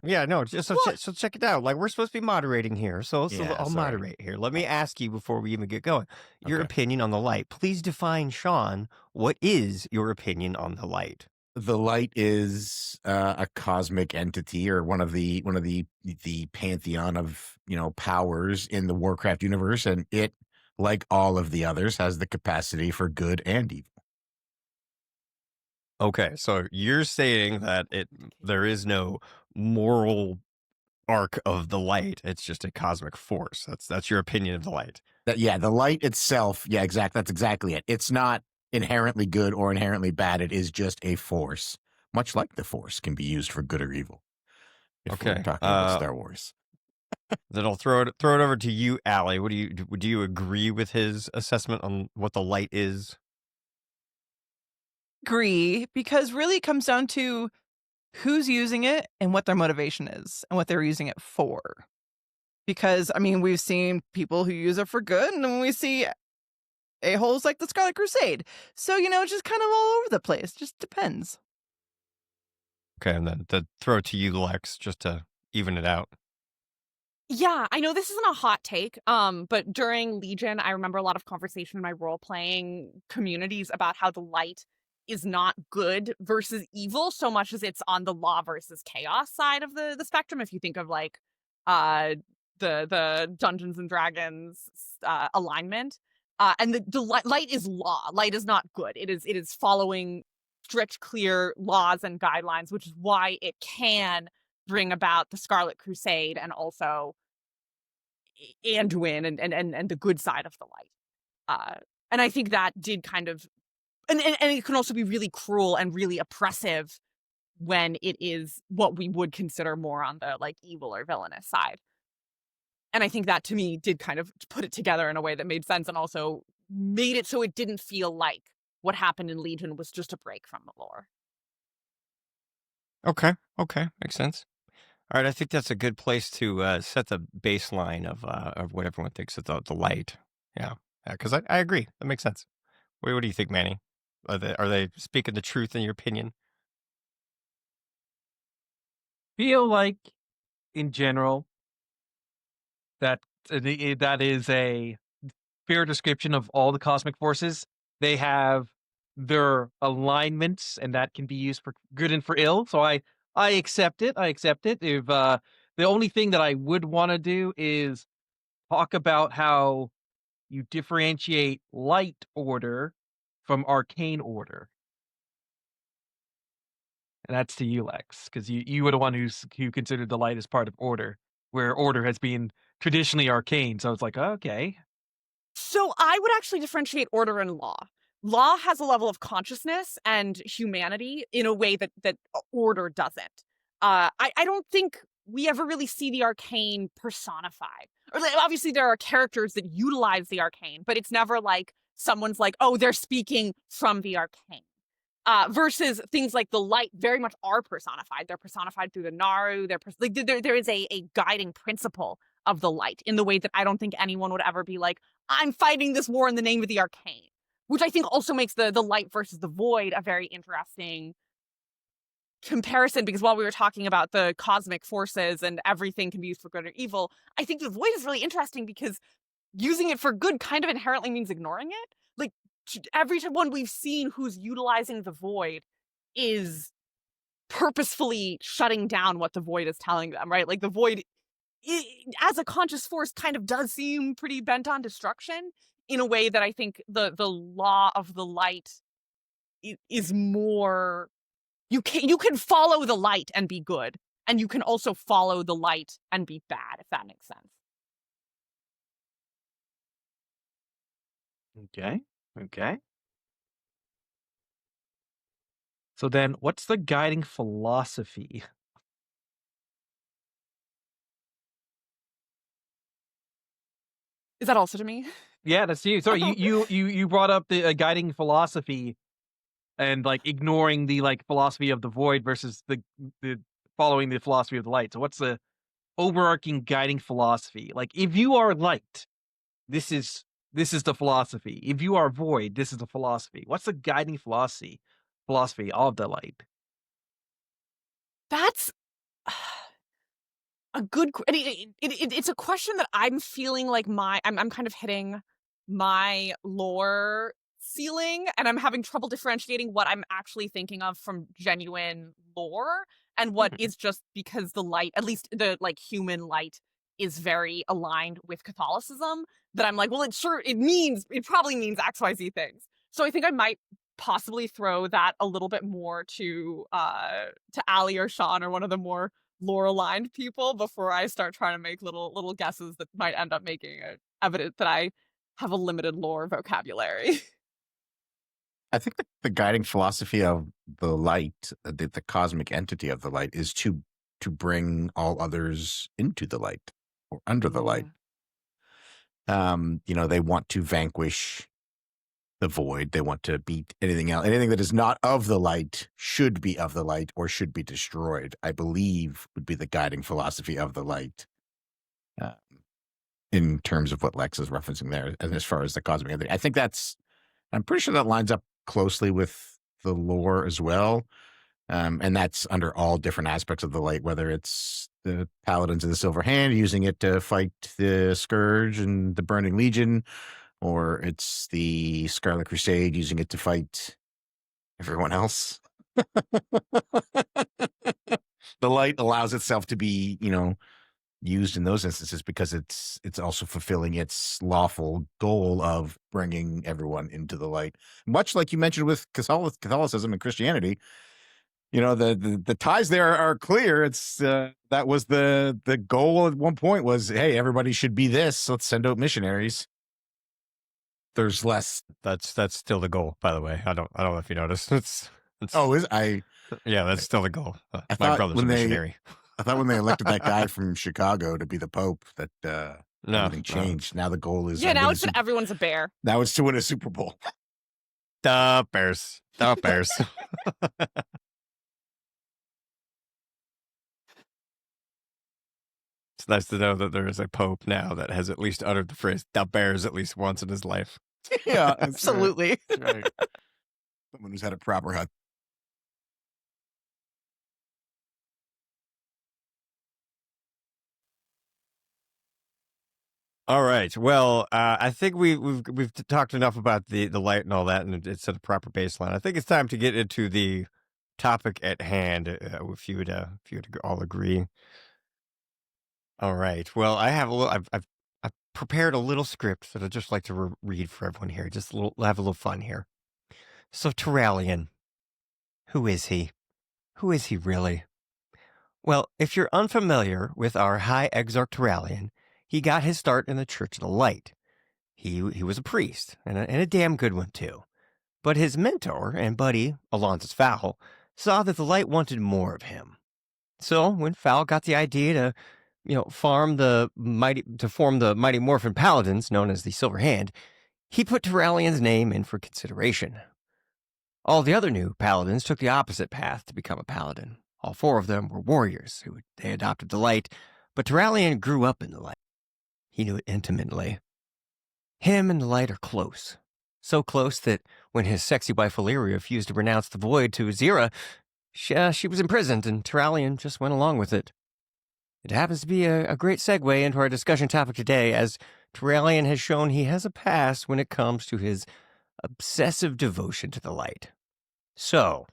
Yeah, no, just Well, so check it out. Like we're supposed to be moderating here, so Yeah, I'll sorry. moderate here. Let me ask you before we even get going. Your Okay. opinion on the light. Please define, Sean. What is your opinion on the light? The light is a cosmic entity, or one of the pantheon of powers in the Warcraft universe, and it, like all of the others, has the capacity for good and evil. Okay, so you're saying that there is no moral arc of the light. It's just a cosmic force. That's your opinion of the light. The light itself, yeah, exactly. That's exactly it. It's not inherently good or inherently bad. It is just a force, much like the force can be used for good or evil. If we're Okay. talking about Star Wars. Then I'll throw it over to you, Allie. What do you agree with his assessment on what the light is? agree, because really it comes down to who's using it and what their motivation is and what they're using it for. Because, I mean, we've seen people who use it for good, and then we see a-holes like the Scarlet Crusade. So, it's just kind of all over the place. Just depends. Okay, and then throw it to you, Lex, just to even it out. Yeah, I know this isn't a hot take, but during Legion, I remember a lot of conversation in my role-playing communities about how the light is not good versus evil so much as it's on the law versus chaos side of the spectrum. If you think of like the Dungeons and Dragons alignment, and the light is law. Light is not good. It is following strict, clear laws and guidelines, which is why it can bring about the Scarlet Crusade and also Anduin and the good side of the light. And I think that did kind of, and it can also be really cruel and really oppressive when it is what we would consider more on the like evil or villainous side. And I think that to me did kind of put it together in a way that made sense and also made it so it didn't feel like what happened in Legion was just a break from the lore. Okay, makes sense. All right, I think that's a good place to set the baseline of what everyone thinks of the light. Yeah, because I agree. That makes sense. What do you think, Manny? Are they speaking the truth in your opinion? Feel like, in general, that that is a fair description of all the cosmic forces. They have their alignments, and that can be used for good and for ill. So I accept it. I accept it. If the only thing that I would want to do is talk about how you differentiate light order from arcane order. And that's to you, Lex, because you were the one who considered the light as part of order, where order has been traditionally arcane. So it's like, okay. So I would actually differentiate order and law. Law has a level of consciousness and humanity in a way that order doesn't. I don't think we ever really see the arcane personified. Or like, obviously there are characters that utilize the arcane, but it's never like someone's like, oh, they're speaking from the arcane. Versus things like the light very much are personified. They're personified through the Naru. There is a guiding principle of the light in the way that I don't think anyone would ever be like, I'm fighting this war in the name of the arcane, which I think also makes the light versus the void a very interesting comparison, because while we were talking about the cosmic forces and everything can be used for good or evil, I think the void is really interesting because using it for good kind of inherently means ignoring it. Like every one we've seen who's utilizing the void is purposefully shutting down what the void is telling them, right? Like the void as a conscious force kind of does seem pretty bent on destruction in a way that I think the law of the light is more, you can follow the light and be good, and you can also follow the light and be bad, if that makes sense. Okay. Okay. So then what's the guiding philosophy? Is that also to me? Yeah, that's you. Sorry, Oh. you brought up the guiding philosophy and like ignoring the like philosophy of the void versus the following the philosophy of the light. So what's the overarching guiding philosophy? Like if you are light, this is the philosophy. If you are void, this is the philosophy. What's the guiding philosophy of the light? That's a good. It's a question that I'm feeling like I'm kind of hitting my lore ceiling, and I'm having trouble differentiating what I'm actually thinking of from genuine lore and what is just because the light, at least the like human light, is very aligned with Catholicism. That I'm like, well, it probably means XYZ things. So I think I might possibly throw that a little bit more to Ali or Sean or one of the more lore aligned people before I start trying to make little guesses that might end up making it evident that I have a limited lore vocabulary. I think the guiding philosophy of the light, the cosmic entity of the light, is to bring all others into the light or under the light. They want to vanquish the void. They want to beat anything else. Anything that is not of the light should be of the light or should be destroyed, I believe, would be the guiding philosophy of the light. In terms of what Lex is referencing there, and as far as the cosmic entity, I think I'm pretty sure that lines up closely with the lore as well. And that's under all different aspects of the light, whether it's the Paladins of the Silver Hand using it to fight the Scourge and the Burning Legion, or it's the Scarlet Crusade using it to fight everyone else. The light allows itself to be, used in those instances because it's also fulfilling its lawful goal of bringing everyone into the light. Much like you mentioned with Catholicism and Christianity, the ties there are clear. It's that was the goal at one point was, hey, everybody should be this. Let's send out missionaries. There's less. That's still the goal, by the way. I don't know if you noticed. Yeah, that's still the goal. My brother's a missionary. I thought when they elected that guy from Chicago to be the Pope that everything changed. Now the goal is now it's that everyone's a bear. Now it's to win a Super Bowl. The Bears. It's nice to know that there is a Pope now that has at least uttered the phrase "the Bears" at least once in his life. Yeah, absolutely. Right. Someone who's had a proper hut. All right. Well, I think we've talked enough about the light and all that, and it's at a proper baseline. I think it's time to get into the topic at hand. If you would all agree. All right. Well, I have a little. I've prepared a little script that I'd just like to read for everyone here. Just have a little fun here. So, Turalyon, who is he? Who is he really? Well, if you're unfamiliar with our High Exarch Turalyon, he got his start in the Church of the Light. He was a priest, and a damn good one, too. But his mentor and buddy, Alonzus Fowl, saw that the Light wanted more of him. So when Fowl got the idea to, form the mighty Morphin Paladins, known as the Silver Hand, he put Turalyon's name in for consideration. All the other new Paladins took the opposite path to become a Paladin. All 4 of them were warriors they adopted the Light, but Turalyon grew up in the Light. He knew it intimately. Him and the Light are close. So close that when his sexy wife Valyria refused to renounce the Void to Azira, she was imprisoned and Turalyon just went along with it. It happens to be a great segue into our discussion topic today, as Turalyon has shown he has a past when it comes to his obsessive devotion to the Light. So,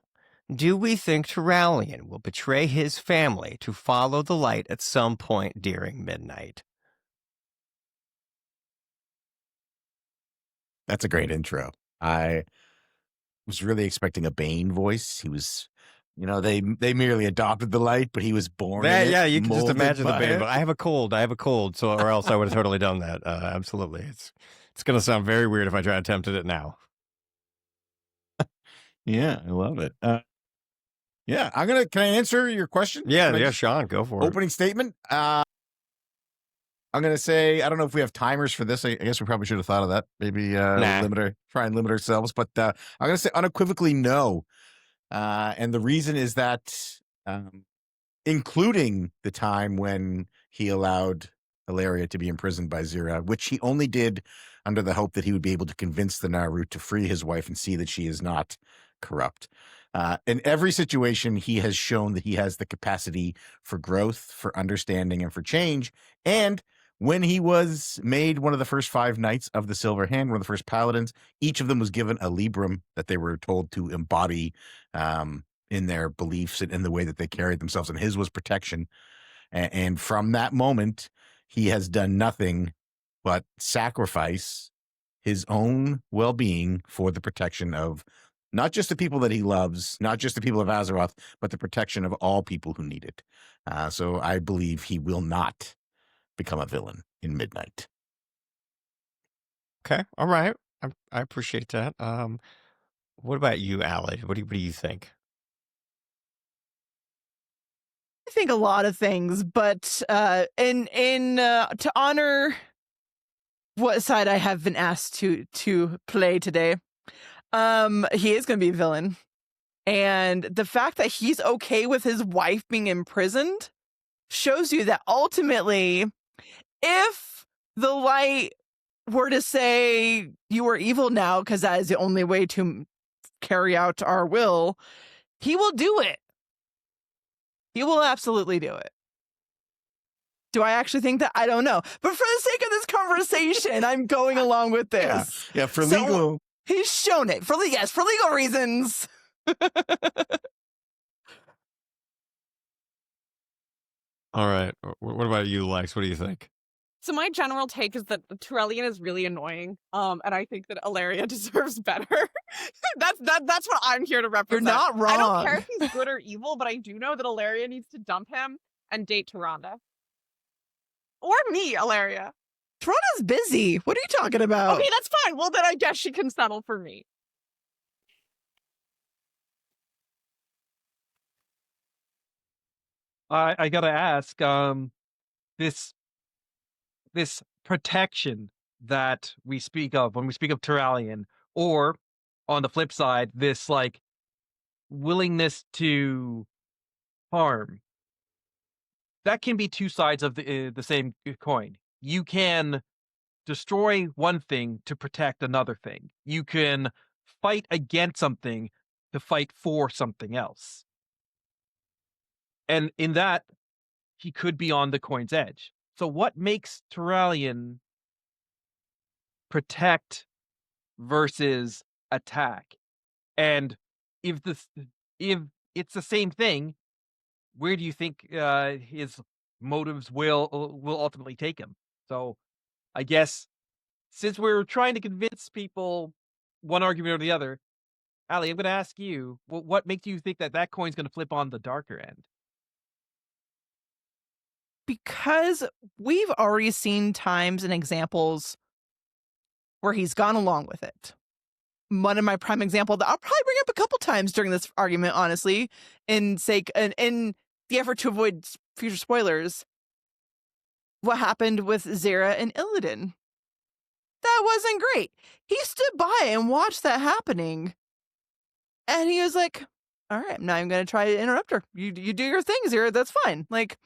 do we think Turalyon will betray his family to follow the Light at some point during midnight? That's a great intro. I was really expecting a Bane voice. He was, they merely adopted the Light, but he was born in it. Yeah, you can just imagine the Bane. it. But I have a cold, so or else I would have totally done that. Absolutely, it's going to sound very weird if I try to attempt it now. Yeah, I love it. Yeah, can I answer your question? Yeah, Sean, go for it. Opening statement. I'm going to say, I don't know if we have timers for this. I guess we probably should have thought of that. Maybe try and limit ourselves. But I'm going to say unequivocally no. And the reason is that, including the time when he allowed Hilaria to be imprisoned by Zira, which he only did under the hope that he would be able to convince the Naru to free his wife and see that she is not corrupt. In every situation, he has shown that he has the capacity for growth, for understanding, and for change. And when he was made one of the first 5 knights of the Silver Hand, one of the first paladins, each of them was given a librum that they were told to embody in their beliefs and in the way that they carried themselves. And his was protection. And from that moment, he has done nothing but sacrifice his own well-being for the protection of not just the people that he loves, not just the people of Azeroth, but the protection of all people who need it. So I believe he will not become a villain in Midnight. Okay. All right. I appreciate that. What about you, Allie? What do you think? I think a lot of things, but to honor what side I have been asked to play today, he is going to be a villain, and the fact that he's okay with his wife being imprisoned shows you that ultimately, if the light were to say you are evil now because that is the only way to carry out our will, he will do it. He will absolutely do it. Do I actually think that? I don't know. But for the sake of this conversation, I'm going along with this. Yeah, for So, legal. He's shown it. For legal reasons. All right. What about you, Lex? What do you think? So my general take is that Turalyon is really annoying, and I think that Ilaria deserves better. That's what I'm here to represent. You're not wrong. I don't care if he's good or evil, but I do know that Ilaria needs to dump him and date Tyrande. Or me, Ilaria. Tyrande's busy. What are you talking about? Okay, that's fine. Well, then I guess she can settle for me. I gotta ask, this protection that we speak of when we speak of Turalyon, or on the flip side, this like willingness to harm, that can be two sides of the same coin. You can destroy one thing to protect another thing. You can fight against something to fight for something else. And in that, he could be on the coin's edge. So what makes Turalyon protect versus attack? And if it's the same thing, where do you think his motives will ultimately take him? So I guess since we're trying to convince people one argument or the other, Allie, I'm going to ask you, what makes you think that coin's going to flip on the darker end? Because we've already seen times and examples where he's gone along with it. One of my prime example that I'll probably bring up a couple times during this argument, honestly, in the effort to avoid future spoilers. What happened with Zera and Illidan? That wasn't great. He stood by and watched that happening, and he was like, "All right, I'm not even going to try to interrupt her. You do your thing, Zera. That's fine." Like.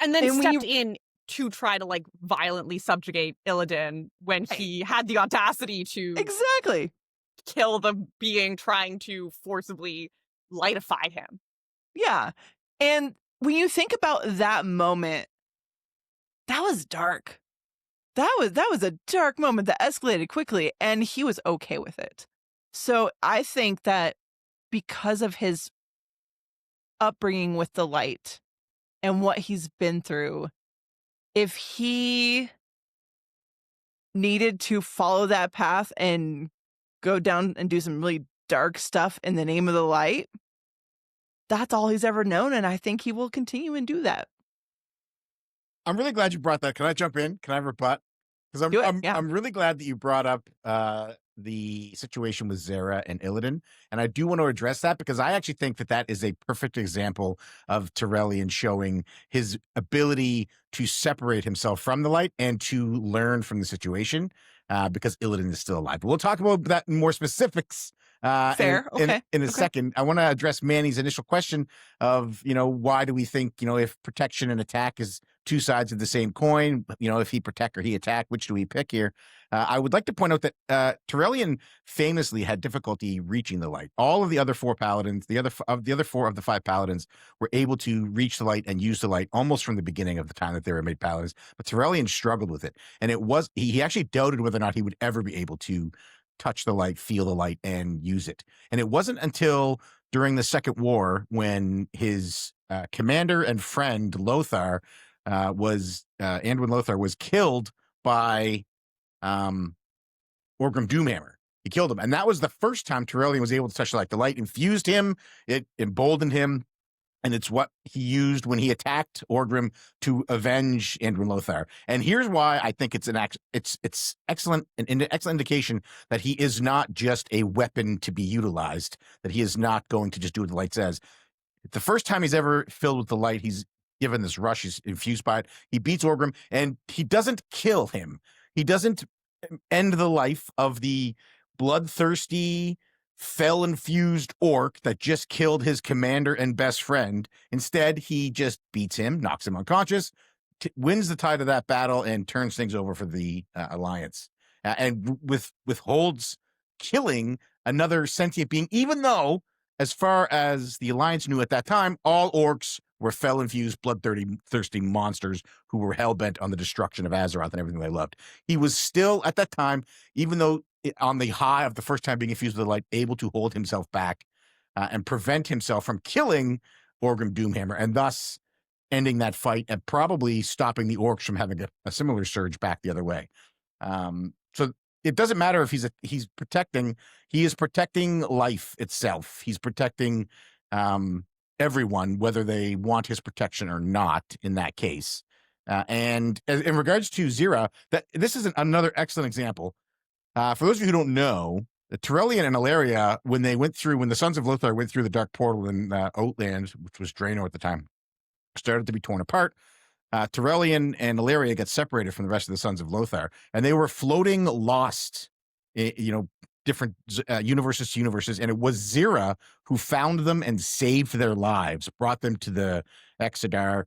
And then stepped in to try to like violently subjugate Illidan when he had the audacity to exactly kill the being trying to forcibly lightify him. Yeah. And when you think about that moment, that was dark. That was a dark moment that escalated quickly, and he was okay with it. So I think that because of his upbringing with the light and what he's been through, if he needed to follow that path and go down and do some really dark stuff in the name of the light, that's all he's ever known, and I think he will continue and do that. I'm really glad you brought that. Can I jump in? Can I rebut? Because I'm really glad that you brought up the situation with Zera and Illidan, and I do want to address that because I actually think that is a perfect example of Turalyon showing his ability to separate himself from the light and to learn from the situation, because Illidan is still alive. But we'll talk about that in more specifics Fair. Okay. In a Okay. second, I want to address Manny's initial question of, why do we think, if protection and attack is two sides of the same coin, if he protect or he attack, which do we pick here? I would like to point out that Turalyon famously had difficulty reaching the light. All of the other four paladins, the other four of the five paladins, were able to reach the light and use the light almost from the beginning of the time that they were made paladins. But Turalyon struggled with it, and he actually doubted whether or not he would ever be able to touch the light, feel the light, and use it. And it wasn't until during the Second War when his commander and friend Lothar Anduin Lothar was killed by Orgrim Doomhammer. He killed him, and that was the first time Turalyon was able to touch the light. The light infused him, it emboldened him, and it's what he used when he attacked Orgrim to avenge Anduin Lothar. And here's why I think it's excellent, an excellent indication that he is not just a weapon to be utilized, that he is not going to just do what the light says. The first time he's ever filled with the light, he's given this rush, he's infused by it. He beats Orgrim, and he doesn't kill him. He doesn't end the life of the bloodthirsty, fel-infused orc that just killed his commander and best friend. Instead, he just beats him, knocks him unconscious, wins the tide of that battle, and turns things over for the Alliance. And withholds killing another sentient being, even though, as far as the Alliance knew at that time, all orcs were fel-infused, bloodthirsty monsters who were hell-bent on the destruction of Azeroth and everything they loved. He was still, at that time, even though on the high of the first time being infused with the light, able to hold himself back and prevent himself from killing Orgrim Doomhammer, and thus ending that fight and probably stopping the orcs from having a similar surge back the other way. So it doesn't matter if he is protecting life itself. He's protecting everyone, whether they want his protection or not in that case. And in regards to Zira, this is another excellent example. For those of you who don't know, the Turalyon and Ilaria, when the Sons of Lothar went through the Dark Portal in Outland, which was Draenor at the time, started to be torn apart. Turalyon and Ilaria got separated from the rest of the Sons of Lothar, and they were floating lost, different universes to universes, and it was Zira who found them and saved their lives, brought them to the Exodar,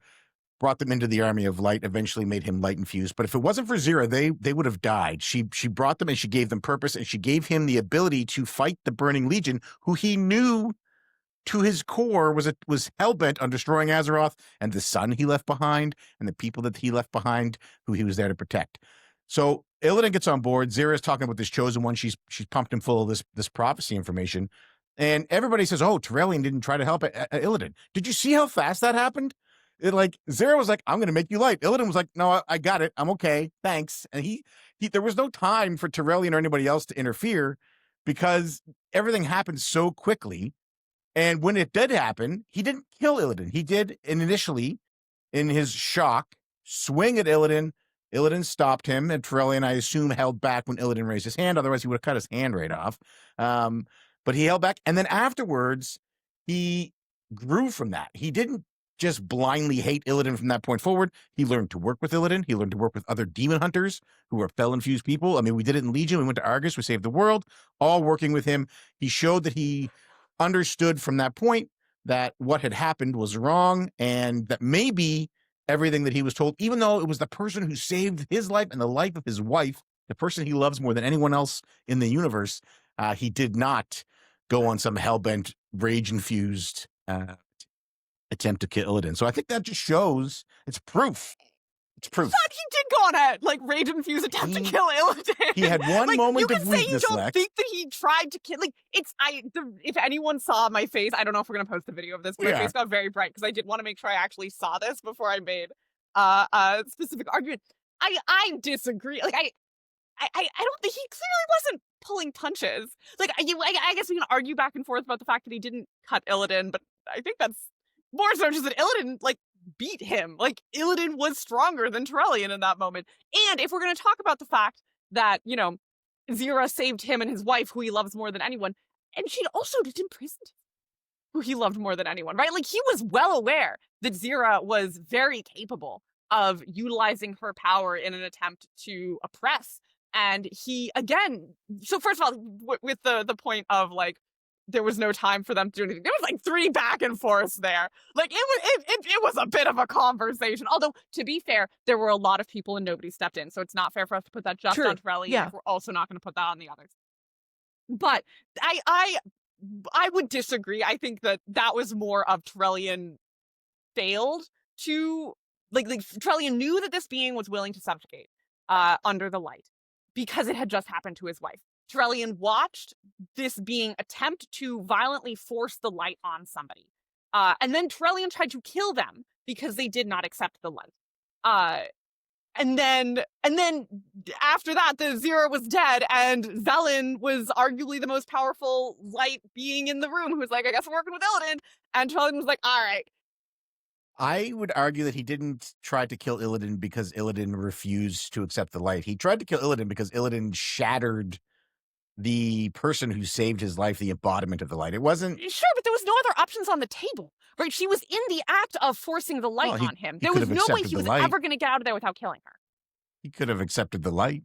brought them into the Army of Light, eventually made him light infused. But if it wasn't for Zira, they would have died. She brought them and she gave them purpose, and she gave him the ability to fight the Burning Legion, who he knew to his core was hell-bent on destroying Azeroth and the sun he left behind and the people that he left behind who he was there to protect. So Illidan gets on board. Zira's talking about this chosen one. She's pumped him full of this prophecy information. And everybody says, oh, Turalyon didn't try to help Illidan. Did you see how fast that happened? Zira was like, I'm going to make you light. Illidan was like, no, I got it. I'm okay. Thanks. And there was no time for Turalyon or anybody else to interfere because everything happened so quickly. And when it did happen, he didn't kill Illidan. He did initially, in his shock, swing at Illidan. Illidan stopped him, and Turalyon, I assume, held back when Illidan raised his hand. Otherwise, he would have cut his hand right off. But he held back. And then afterwards, he grew from that. He didn't just blindly hate Illidan from that point forward. He learned to work with Illidan. He learned to work with other demon hunters who are fel-infused people. I mean, we did it in Legion. We went to Argus. We saved the world, all working with him. He showed that he understood from that point that what had happened was wrong, and that maybe everything that he was told, even though it was the person who saved his life and the life of his wife, the person he loves more than anyone else in the universe, he did not go on some hellbent, rage-infused attempt to kill Illidan. So I think that just shows, it's proof. It's proof. Thought he did go on a rage-infused attempt to kill Illidan. He had one moment of weakness. weakness, You don't Lex. think that he tried to kill? If anyone saw my face, I don't know if we're gonna post the video of this, but my face got very bright because I did want to make sure I actually saw this before I made a specific argument. I disagree. I don't think he clearly wasn't pulling punches. I guess we can argue back and forth about the fact that he didn't cut Illidan, but I think that's more so just that Illidan beat him. Illidan was stronger than Turalyon in that moment. And if we're going to talk about the fact that, Zira saved him and his wife, who he loves more than anyone, and she'd also just imprisoned him, who he loved more than anyone, right? He was well aware that Zira was very capable of utilizing her power in an attempt to oppress And he, again, so first of all, with the point of like, there was no time for them to do anything. There was like 3 back and forths there. Like it was a bit of a conversation. Although, to be fair, there were a lot of people and nobody stepped in. So it's not fair for us to put that just True. on Turalyon. Yeah. We're also not going to put that on the others. But I would disagree. I think that was more of Turalyon failed to like Turalyon knew that this being was willing to subjugate under the light because it had just happened to his wife. Turalyon watched this being attempt to violently force the light on somebody. And then Turalyon tried to kill them because they did not accept the light. And then after that, the Zero was dead, and Velen was arguably the most powerful light being in the room, who was like, I guess I'm working with Illidan. And Turalyon was like, all right. I would argue that he didn't try to kill Illidan because Illidan refused to accept the light. He tried to kill Illidan because Illidan shattered the person who saved his life, the embodiment of the light. It wasn't... Sure, but there was no other options on the table, right? She was in the act of forcing the light on him. There was no way he was ever going to get out of there without killing her. He could have accepted the light.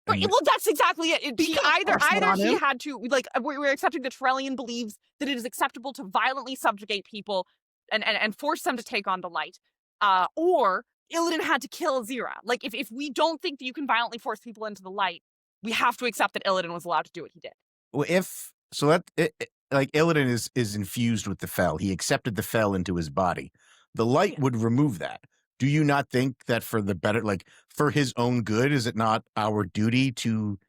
Right, well, that's exactly it. Either he had to, like, we're accepting that Turalyon believes that it is acceptable to violently subjugate people and force them to take on the light, or Illidan had to kill Azira. Like, if we don't think that you can violently force people into the light, we have to accept that Illidan was allowed to do what he did. Well, like Illidan is infused with the Fel. He accepted the Fel into his body. The light would remove that. Do you not think that for the better, like for his own good, is it not our duty to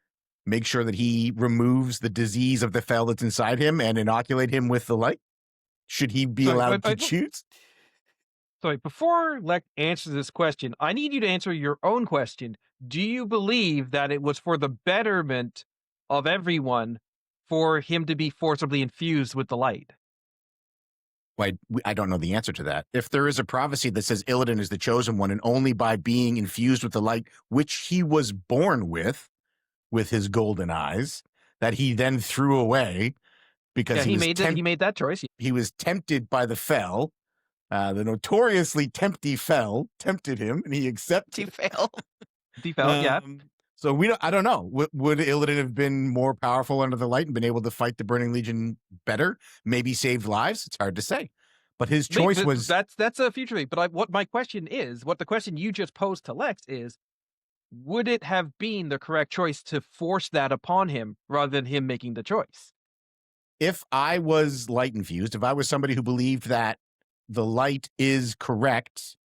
make sure that he removes the disease of the Fel that's inside him and inoculate him with the light? Should he be allowed to choose? Sorry, before Lek answers this question, I need you to answer your own question. Do you believe that it was for the betterment of everyone for him to be forcibly infused with the light? I don't know the answer to that. If there is a prophecy that says Illidan is the chosen one, and only by being infused with the light, which he was born with his golden eyes, that he then threw away because he made that choice. He was tempted by the Fel. The notoriously tempty Fel tempted him, and he accepted. Yeah. So I don't know. Would Illidan have been more powerful under the light and been able to fight the Burning Legion better? Maybe saved lives? It's hard to say. But his choice was... That's a future thing. But what my question is, what the question you just posed to Lex is, would it have been the correct choice to force that upon him rather than him making the choice? If I was light infused, if I was somebody who believed that the light is correct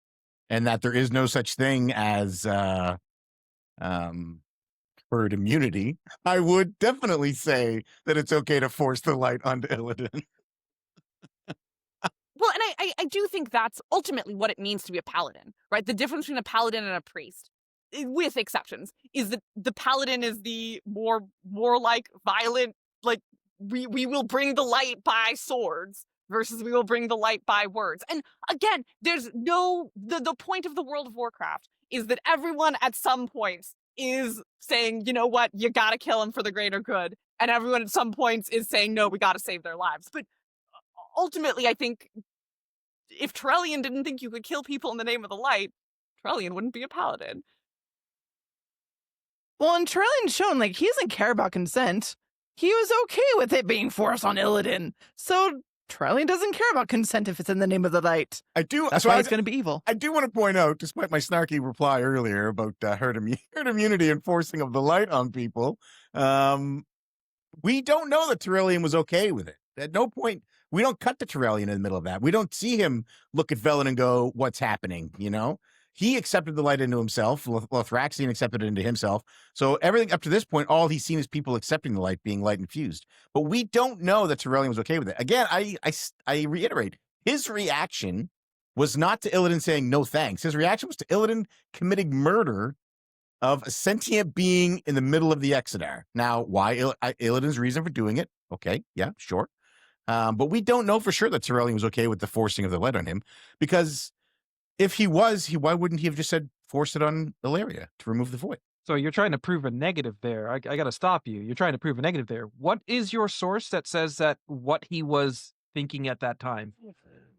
and that there is no such thing as herd immunity, I would definitely say that it's okay to force the light onto Illidan. Well, and I do think that's ultimately what it means to be a paladin, right? The difference between a paladin and a priest, with exceptions, is that the paladin is the more like violent, like we will bring the light by swords versus we will bring the light by words. And again, there's no the point of the World of Warcraft is that everyone at some points is saying, you know what, you gotta kill him for the greater good, and everyone at some points is saying, no, we gotta save their lives. But ultimately, I think if Turalyon didn't think you could kill people in the name of the light, Turalyon wouldn't be a paladin. Well, and Turalyon's shown, like, he doesn't care about consent. He was okay with it being forced on Illidan. So Turalyon doesn't care about consent if it's in the name of the light. That's why it's going to be evil. I do want to point out, despite my snarky reply earlier about herd immunity and forcing of the light on people, we don't know that Turalyon was okay with it. At no point, we don't cut to Turalyon in the middle of that. We don't see him look at Velen and go, what's happening, you know? He accepted the light into himself. Lothraxion accepted it into himself. So everything up to this point, all he's seen is people accepting the light, being light infused. But we don't know that Turalyon was okay with it. Again, I reiterate, his reaction was not to Illidan saying no thanks. His reaction was to Illidan committing murder of a sentient being in the middle of the Exodar. Now, why Illidan's reason for doing it? Okay, yeah, sure. But we don't know for sure that Turalyon was okay with the forcing of the light on him, because if he was, why wouldn't he have just said, force it on Ilaria to remove the void? So you're trying to prove a negative there. I got to stop you. You're trying to prove a negative there. What is your source that says that what he was thinking at that time?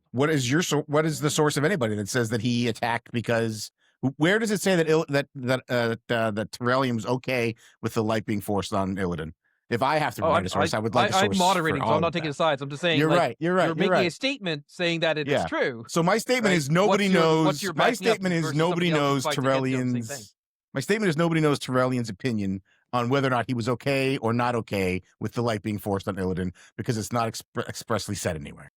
What is the source of anybody that says that he attacked because Where does it say that that Turalyon was okay with the light being forced on Illidan? If I have to provide a source, I would like a source. I'm moderating, for so all I'm not of taking that. sides. I'm just saying, You're like, right. You're right. You're making a right. statement saying that it is true. So my statement right? is nobody What's your knows. My backing up statement is versus nobody somebody knows else's fight against you on the same thing? Turalyon's. My statement is nobody knows Turalyon's opinion on whether or not he was okay or not okay with the light being forced on Illidan, because it's not expressly said anywhere.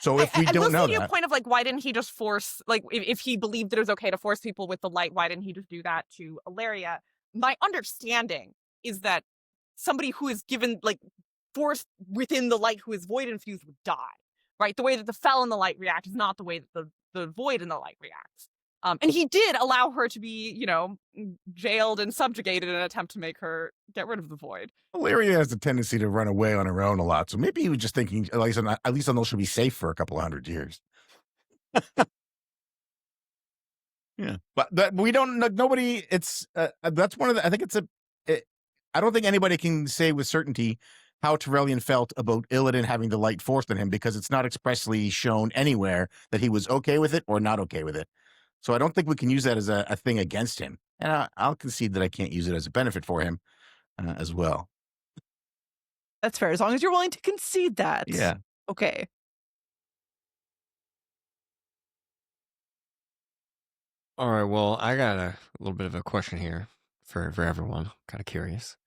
So if we don't know to your that, point of like, why didn't he just force, like, if he believed that it was okay to force people with the light, why didn't he just do that to Ilaria? My understanding is that somebody who is given, like, forced within the light who is void infused would die, right? The way that the Fel and the light react is not the way that the void and the light reacts. And he did allow her to be, you know, jailed and subjugated in an attempt to make her get rid of the void. Ilaria has a tendency to run away on her own a lot. So maybe he was just thinking, at least I know she'll be safe for a couple of 100 years. Yeah, but we don't. Nobody. It's that's one of the. I think I don't think anybody can say with certainty how Turalyon felt about Illidan having the light forced on him, because it's not expressly shown anywhere that he was okay with it or not okay with it. So I don't think we can use that as a thing against him. And I'll concede that I can't use it as a benefit for him as well. That's fair. As long as you're willing to concede that. Yeah. Okay. All right, well, I got a little bit of a question here for everyone. Kind of curious.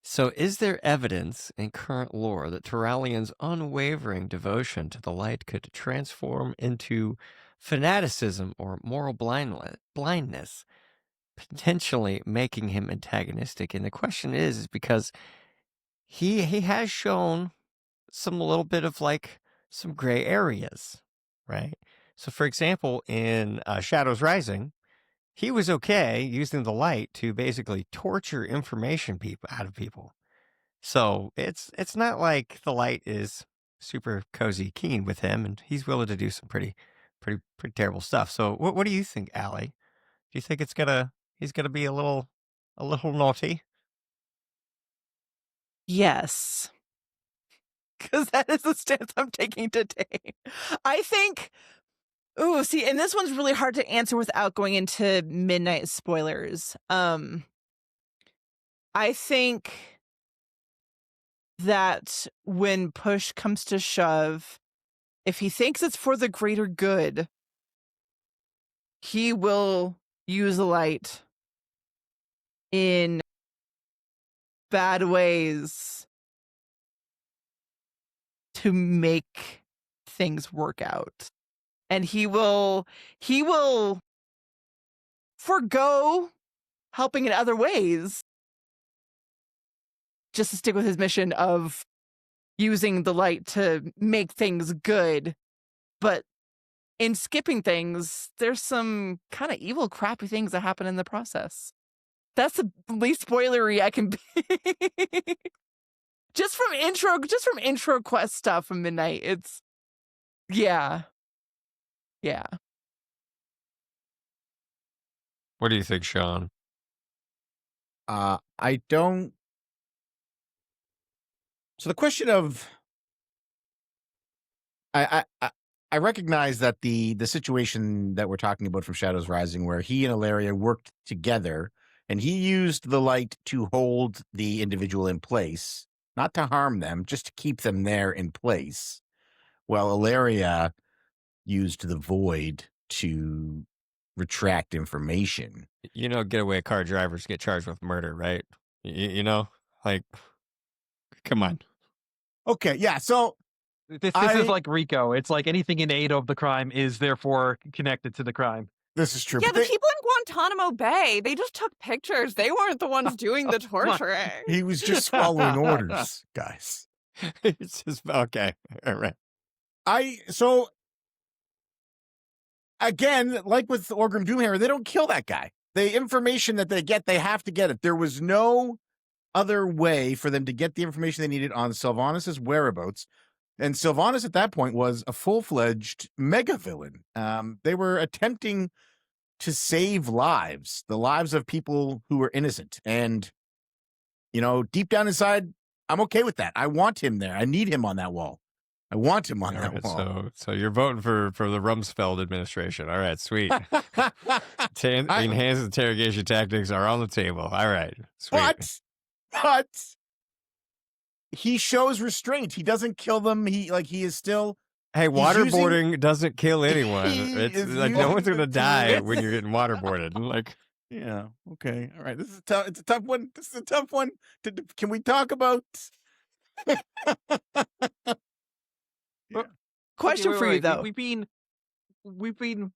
So, is there evidence in current lore that Turalyon's unwavering devotion to the light could transform into fanaticism or moral blindness, potentially making him antagonistic? And the question is because he has shown some little bit of like some gray areas, right? So, for example, in Shadows Rising, he was okay using the light to basically torture information out of people. So it's not like the light is super cozy keen with him, and he's willing to do some pretty terrible stuff. So what do you think, Allie? Do you think he's gonna be a little naughty? Yes. Because that is the stance I'm taking today. I think. Ooh, see, and this one's really hard to answer without going into midnight spoilers. I think that when push comes to shove, if he thinks it's for the greater good, he will use the light in bad ways to make things work out. And he will forgo helping in other ways just to stick with his mission of using the light to make things good. But in skipping things, there's some kind of evil, crappy things that happen in the process. That's the least spoilery I can be. just from intro quest stuff from Midnight. It's yeah. What do you think, Sean? I don't. So the question of, I recognize that the situation that we're talking about from Shadows Rising, where he and Ilaria worked together, and he used the light to hold the individual in place, not to harm them, just to keep them there in place, while Ilaria used the void to retract information. You know, getaway car drivers get charged with murder, right? You know, like, come on. Okay, yeah. So This is like RICO. It's like anything in aid of the crime is therefore connected to the crime. this is true. Yeah, but the people in Guantanamo Bay, they just took pictures. They weren't the ones doing the torturing. he was just following orders, guys. It's just okay. All right. So again, like with Orgrim Doomhammer, they don't kill that guy. The information that they get, they have to get it. There was no other way for them to get the information they needed on Sylvanas' whereabouts. And Sylvanas at that point was a full-fledged mega villain. They were attempting to save lives, the lives of people who were innocent. And, you know, deep down inside, I'm okay with that. I want him there. I need him on that wall. I want him on All that right, wall. so you're voting for the Rumsfeld administration. All right, sweet. Enhanced interrogation tactics are on the table. All right, sweet. But he shows restraint. He doesn't kill them. He is still. Hey, he's waterboarding doesn't kill anyone. He It's is like no using one's gonna the die tools. when you're getting waterboarded. Like, Yeah. Okay. All right. This is tough. It's a tough one. This is a tough one. Can we talk about? Yeah. Question Okay, for you wait. though. We've been.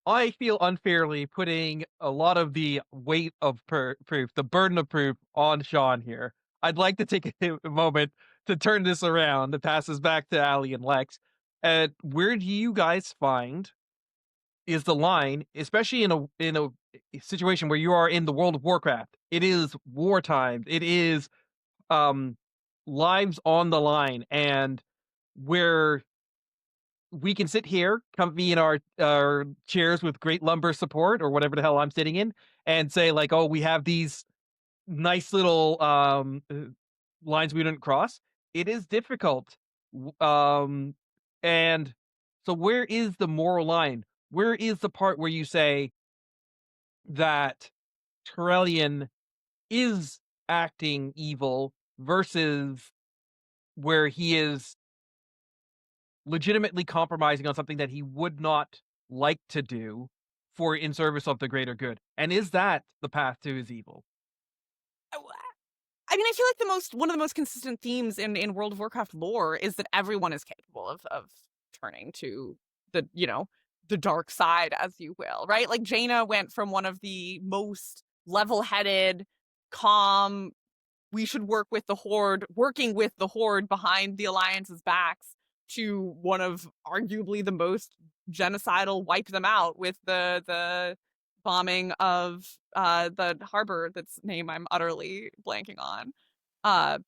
I feel unfairly putting a lot of the weight of proof, the burden of proof, on Sean here. I'd like to take a moment to turn this around and pass this back to Ali and Lex. Where do you guys find is the line, especially in a situation where you are in the World of Warcraft? It is wartime. It is lives on the line, and where we can sit here, comfy in our chairs with great lumbar support or whatever the hell I'm sitting in, and say like, oh, we have these nice little lines we didn't cross. It is difficult, and so where is the moral line? Where is the part where you say that Turalyon is acting evil versus where he is legitimately compromising on something that he would not like to do for in service of the greater good? And is that the path to his evil? I mean, I feel like one of the most consistent themes in World of Warcraft lore is that everyone is capable of turning to the dark side, as you will, right? Like Jaina went from one of the most level-headed, calm, we should working with the Horde behind the Alliance's backs, to one of arguably the most genocidal, wipe them out with the bombing of the harbor, that's name I'm utterly blanking on. And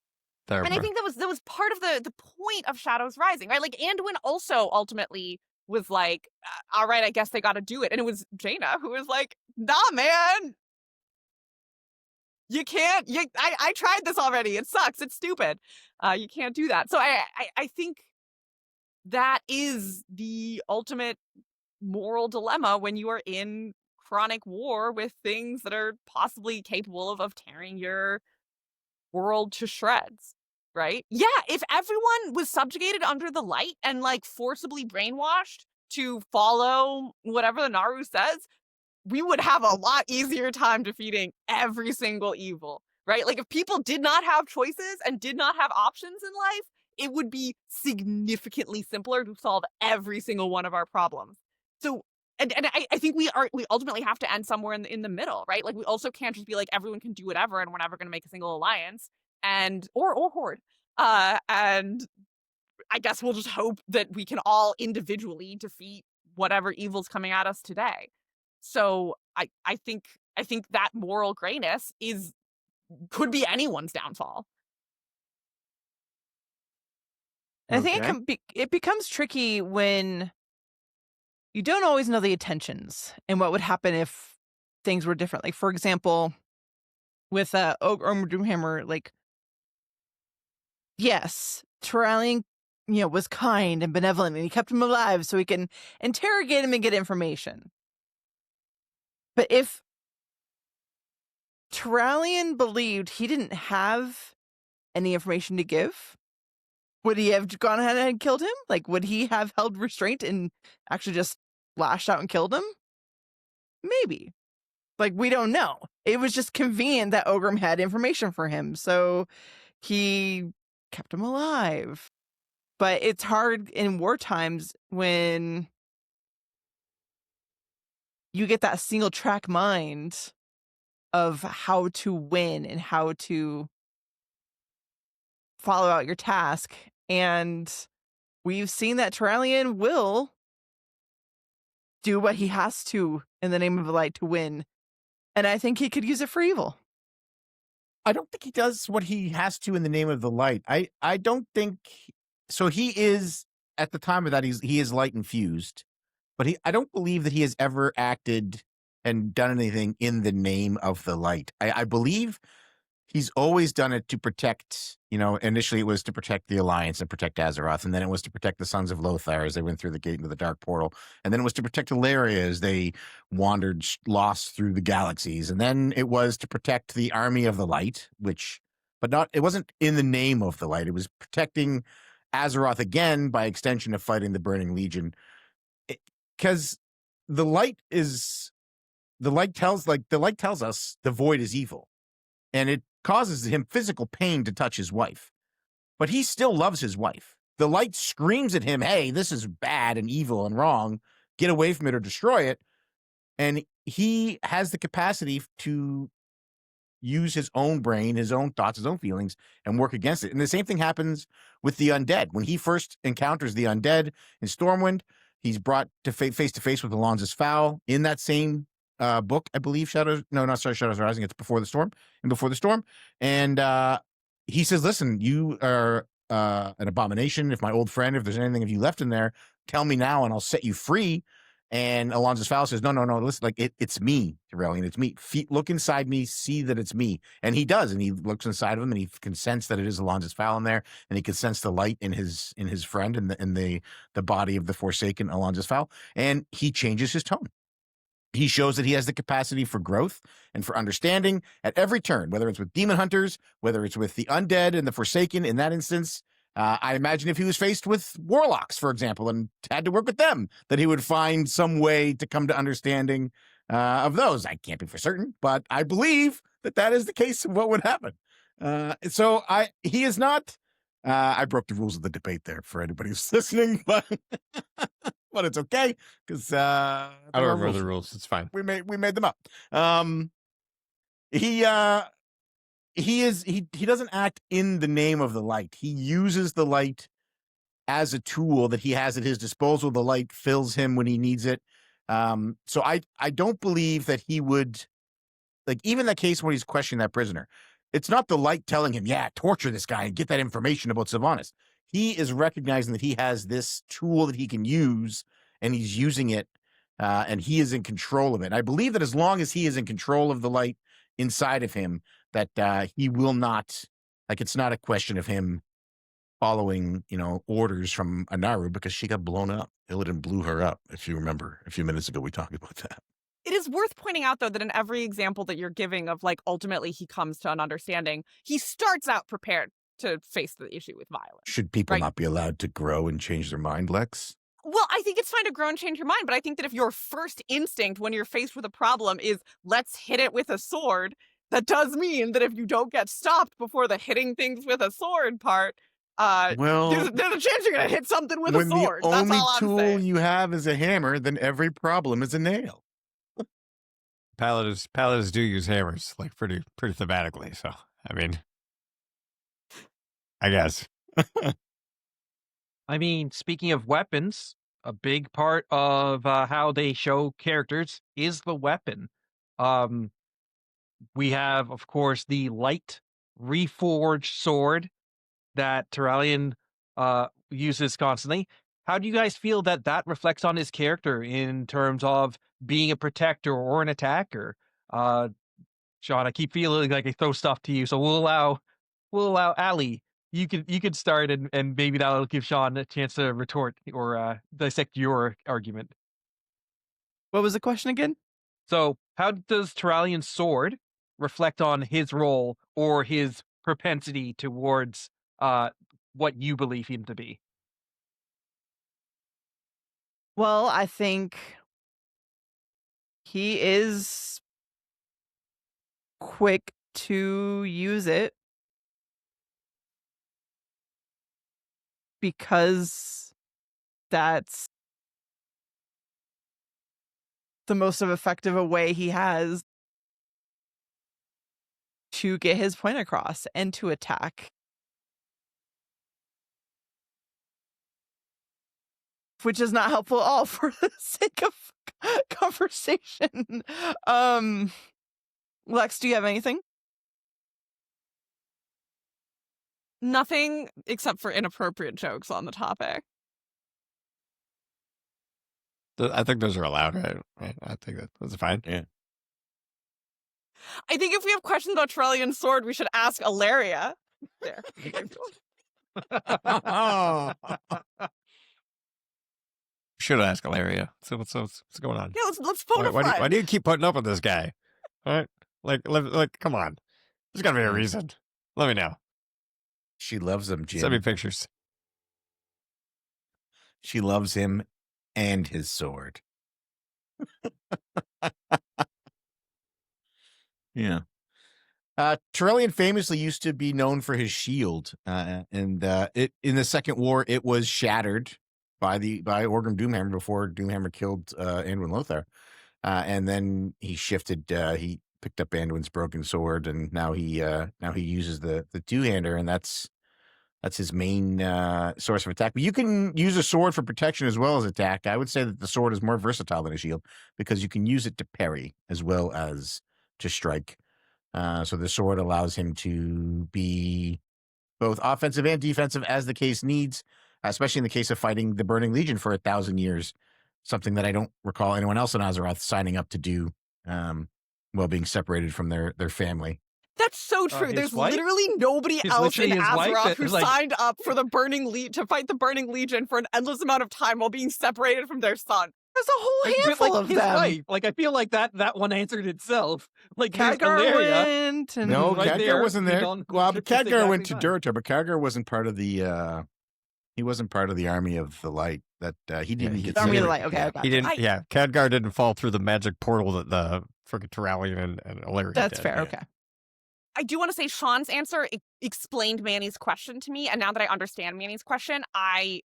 I think that was part of the point of Shadows Rising, right? Like Anduin also ultimately was like, all right, I guess they got to do it. And it was Jaina who was like, nah, man, you can't. I tried this already. It sucks. It's stupid. You can't do that. So I think that is the ultimate moral dilemma when you are in chronic war with things that are possibly capable of tearing your world to shreds, right? Yeah, if everyone was subjugated under the light and like forcibly brainwashed to follow whatever the Naru says, we would have a lot easier time defeating every single evil, right? Like if people did not have choices and did not have options in life, it would be significantly simpler to solve every single one of our problems. So, and I think we ultimately have to end somewhere in the middle, right? Like we also can't just be like everyone can do whatever and we're never going to make a single alliance or horde. And I guess we'll just hope that we can all individually defeat whatever evil's coming at us today. So I think that moral grayness could be anyone's downfall. I think it becomes tricky when you don't always know the intentions and what would happen if things were different. Like, for example, with Ogre Doomhammer, like, yes, Turalyon, was kind and benevolent and he kept him alive so he can interrogate him and get information. But if Turalyon believed he didn't have any information to give, would he have gone ahead and killed him? Like, would he have held restraint and actually just lashed out and killed him? Maybe. Like, we don't know. It was just convenient that Ogrim had information for him, so he kept him alive. But it's hard in war times when you get that single track mind of how to win and how to follow out your task. And we've seen that Turalyon will do what he has to in the name of the light to win. And I think he could use it for evil. I don't think he does what he has to in the name of the light. I don't think so. He is, at the time of that, he is light infused, but I don't believe that he has ever acted and done anything in the name of the light. I believe he's always done it to protect, initially it was to protect the Alliance and protect Azeroth, and then it was to protect the Sons of Lothar as they went through the gate into the Dark Portal, and then it was to protect Ilaria as they wandered lost through the galaxies, and then it was to protect the Army of the Light, it wasn't in the name of the Light, it was protecting Azeroth again by extension of fighting the Burning Legion, because the light tells us the void is evil, and it causes him physical pain to touch his wife, but he still loves his wife. The light screams at him, hey, this is bad and evil and wrong, get away from it or destroy it, and he has the capacity to use his own brain, his own thoughts, his own feelings, and work against it. And the same thing happens with the undead. When he first encounters the undead in Stormwind, he's brought to face to face with Alonza's Foul in that same book, I believe. Shadows Rising. It's Before the Storm. And he says, listen, you are an abomination. If there's anything of you left in there, tell me now and I'll set you free. And Alonza's Foul says, no, listen, it's me, Turalyon, it's me. Look inside me, see that it's me. And he does, and he looks inside of him, and he can sense that it is Alonza's Foul in there, and he can sense the light in his friend, in the body of the Forsaken Alonza's Foul, and he changes his tone. He shows that he has the capacity for growth and for understanding at every turn, whether it's with demon hunters, whether it's with the undead and the Forsaken in that instance. I imagine if he was faced with warlocks, for example, and had to work with them, that he would find some way to come to understanding of those. I can't be for certain, but I believe that is the case of what would happen. He is not. I broke the rules of the debate there for anybody who's listening, but but it's okay because I don't remember the rules. It's fine. We made them up. He doesn't act in the name of the light. He uses the light as a tool that he has at his disposal. The light fills him when he needs it. So I don't believe that he would, even that case when he's questioning that prisoner, it's not the light telling him, yeah, torture this guy and get that information about Sylvanas. He is recognizing that he has this tool that he can use, and he's using it, and he is in control of it. I believe that as long as he is in control of the light inside of him, that he will not, it's not a question of him following, orders from Anaru, because she got blown up. Illidan blew her up, if you remember. A few minutes ago, we talked about that. It is worth pointing out, though, that in every example that you're giving of, ultimately he comes to an understanding, he starts out prepared to face the issue with violence. Should people right? not be allowed to grow and change their mind, Lex? Well, I think it's fine to grow and change your mind, but I think that if your first instinct when you're faced with a problem is, let's hit it with a sword, that does mean that if you don't get stopped before the hitting things with a sword part, there's a chance you're going to hit something with a sword. When the only That's all I'm tool saying. you have is a hammer, then every problem is a nail. Paladins do use hammers, pretty thematically. So, I mean, I guess. I mean, speaking of weapons, a big part of how they show characters is the weapon. We have, of course, the light reforged sword that Turalyon uses constantly. How do you guys feel that reflects on his character in terms of being a protector or an attacker? Sean, I keep feeling like I throw stuff to you, so we'll allow Ali. You could start, and maybe that'll give Sean a chance to retort or dissect your argument. What was the question again? So, how does Turalyon's sword reflect on his role or his propensity towards what you believe him to be? Well, I think he is quick to use it because that's the most effective a way he has to get his point across and to attack. Which is not helpful at all for the sake of conversation. Lex, do you have anything? Nothing except for inappropriate jokes on the topic. I think those are allowed, right? I think that's fine. Yeah. I think if we have questions about Turalyon's sword, we should ask Ilaria. There. Should ask Ilaria. So what's going on? Yeah, let's phone a friend. Why do you keep putting up with this guy? All right, like, come on. There's got to be a reason. Let me know. She loves him, Jim. Send me pictures. She loves him and his sword. Yeah. Turalyon famously used to be known for his shield, and it in the Second War it was shattered by Orgrim Doomhammer before Doomhammer killed Anduin Lothar, and then he shifted. He picked up Anduin's broken sword, and now he uses the two-hander, and that's his main source of attack. But you can use a sword for protection as well as attack. I would say that the sword is more versatile than a shield because you can use it to parry as well as to strike. So the sword allows him to be both offensive and defensive as the case needs, especially in the case of fighting the Burning Legion for 1,000 years, something that I don't recall anyone else in Azeroth signing up to do while being separated from their family. That's so true. There's wife? literally nobody else in Azeroth who like... signed up for the to fight the Burning Legion for an endless amount of time while being separated from their son. There's a whole handful of his them. Wife. Like, I feel like that one answered itself. Like, Khadgar went, and no, right Khadgar wasn't there. Well, but Khadgar went to fine. Durotar, but Khadgar wasn't part of the. He wasn't part of the Army of the Light. That he didn't get. Army of the Light. Okay, he didn't. Khadgar didn't fall through the magic portal that the freaking Turalyon and Ilaria That's did. fair. Yeah. Okay. I do want to say Sean's answer explained Manny's question to me, and now that I understand Manny's question, I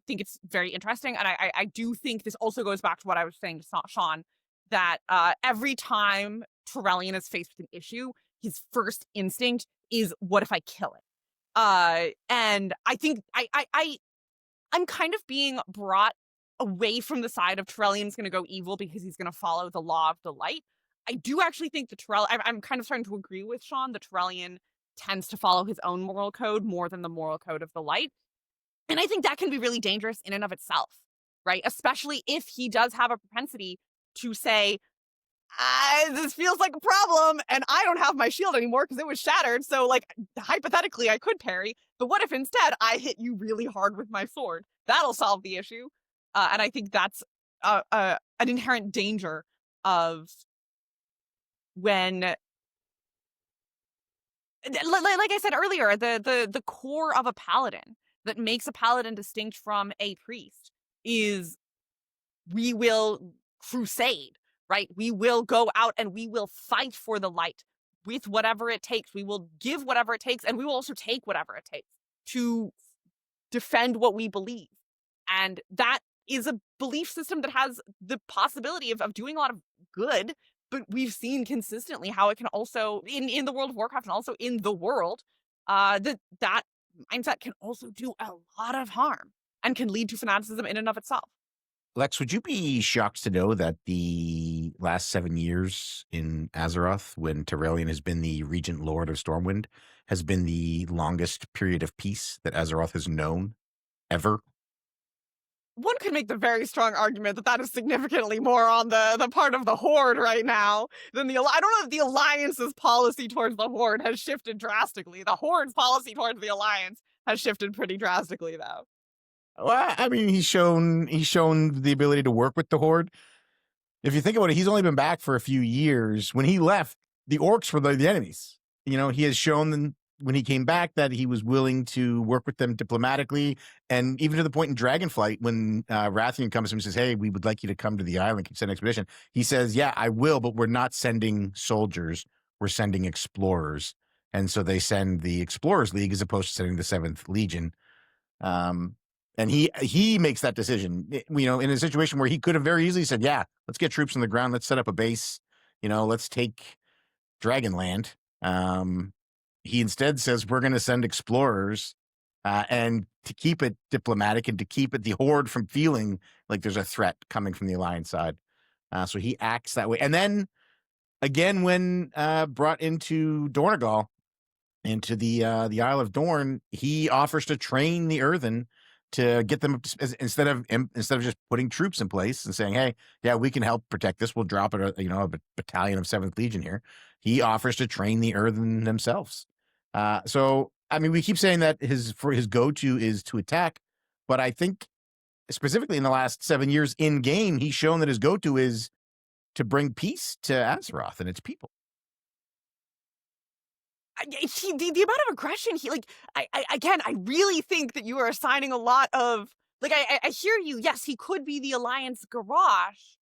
think it's very interesting, and I do think this also goes back to what I was saying to Sean, that every time Turalyon is faced with an issue, his first instinct is, what if I kill it? And I think I'm kind of being brought away from the side of Turalyon's going to go evil because he's going to follow the law of the light. I do actually think the Turalyon, I'm kind of starting to agree with Sean, the Turalyon tends to follow his own moral code more than the moral code of the light. And I think that can be really dangerous in and of itself, right? Especially if he does have a propensity to say, this feels like a problem and I don't have my shield anymore because it was shattered. So like, hypothetically, I could parry. But what if instead I hit you really hard with my sword? That'll solve the issue. And I think that's an inherent danger of when, like I said earlier, the core of a paladin that makes a paladin distinct from a priest is we will crusade, right? We will go out and we will fight for the light with whatever it takes. We will give whatever it takes, and we will also take whatever it takes to defend what we believe. And that is a belief system that has the possibility of doing a lot of good. But we've seen consistently how it can also, in the World of Warcraft and also in the world, that mindset can also do a lot of harm and can lead to fanaticism in and of itself. Lex, would you be shocked to know that the last 7 years in Azeroth, when Turalyon has been the Regent Lord of Stormwind, has been the longest period of peace that Azeroth has known ever? One could make the very strong argument that that is significantly more on the part of the Horde right now than I don't know if the Alliance's policy towards the Horde has shifted drastically. The Horde's policy towards the Alliance has shifted pretty drastically, though. Well, I mean, he's shown the ability to work with the Horde. If you think about it, he's only been back for a few years. When he left, the orcs were the enemies. You know, he has shown them when he came back that he was willing to work with them diplomatically, and even to the point in Dragonflight when Rathian comes to him and says, "Hey, we would like you to come to the island, send an expedition." He says, "Yeah, I will, but we're not sending soldiers. We're sending explorers." And so they send the Explorers League as opposed to sending the 7th Legion. And he makes that decision, you know, in a situation where he could have very easily said, "Yeah, let's get troops on the ground. Let's set up a base. You know, let's take Dragonland." He instead says, "We're going to send explorers," and to keep it diplomatic and to keep it the Horde from feeling like there's a threat coming from the Alliance side. So he acts that way. And then again, when brought into Dornogal, into the Isle of Dorne, he offers to train the Earthen to get them instead of just putting troops in place and saying, "Hey, yeah, we can help protect this. We'll drop a battalion of 7th Legion here." He offers to train the Earthen themselves. So I mean, we keep saying that his go-to is to attack, but I think specifically in the last 7 years in game, he's shown that his go-to is to bring peace to Azeroth and its people. The amount of aggression I really think that you are assigning a lot of I hear you. Yes, he could be the Alliance garage,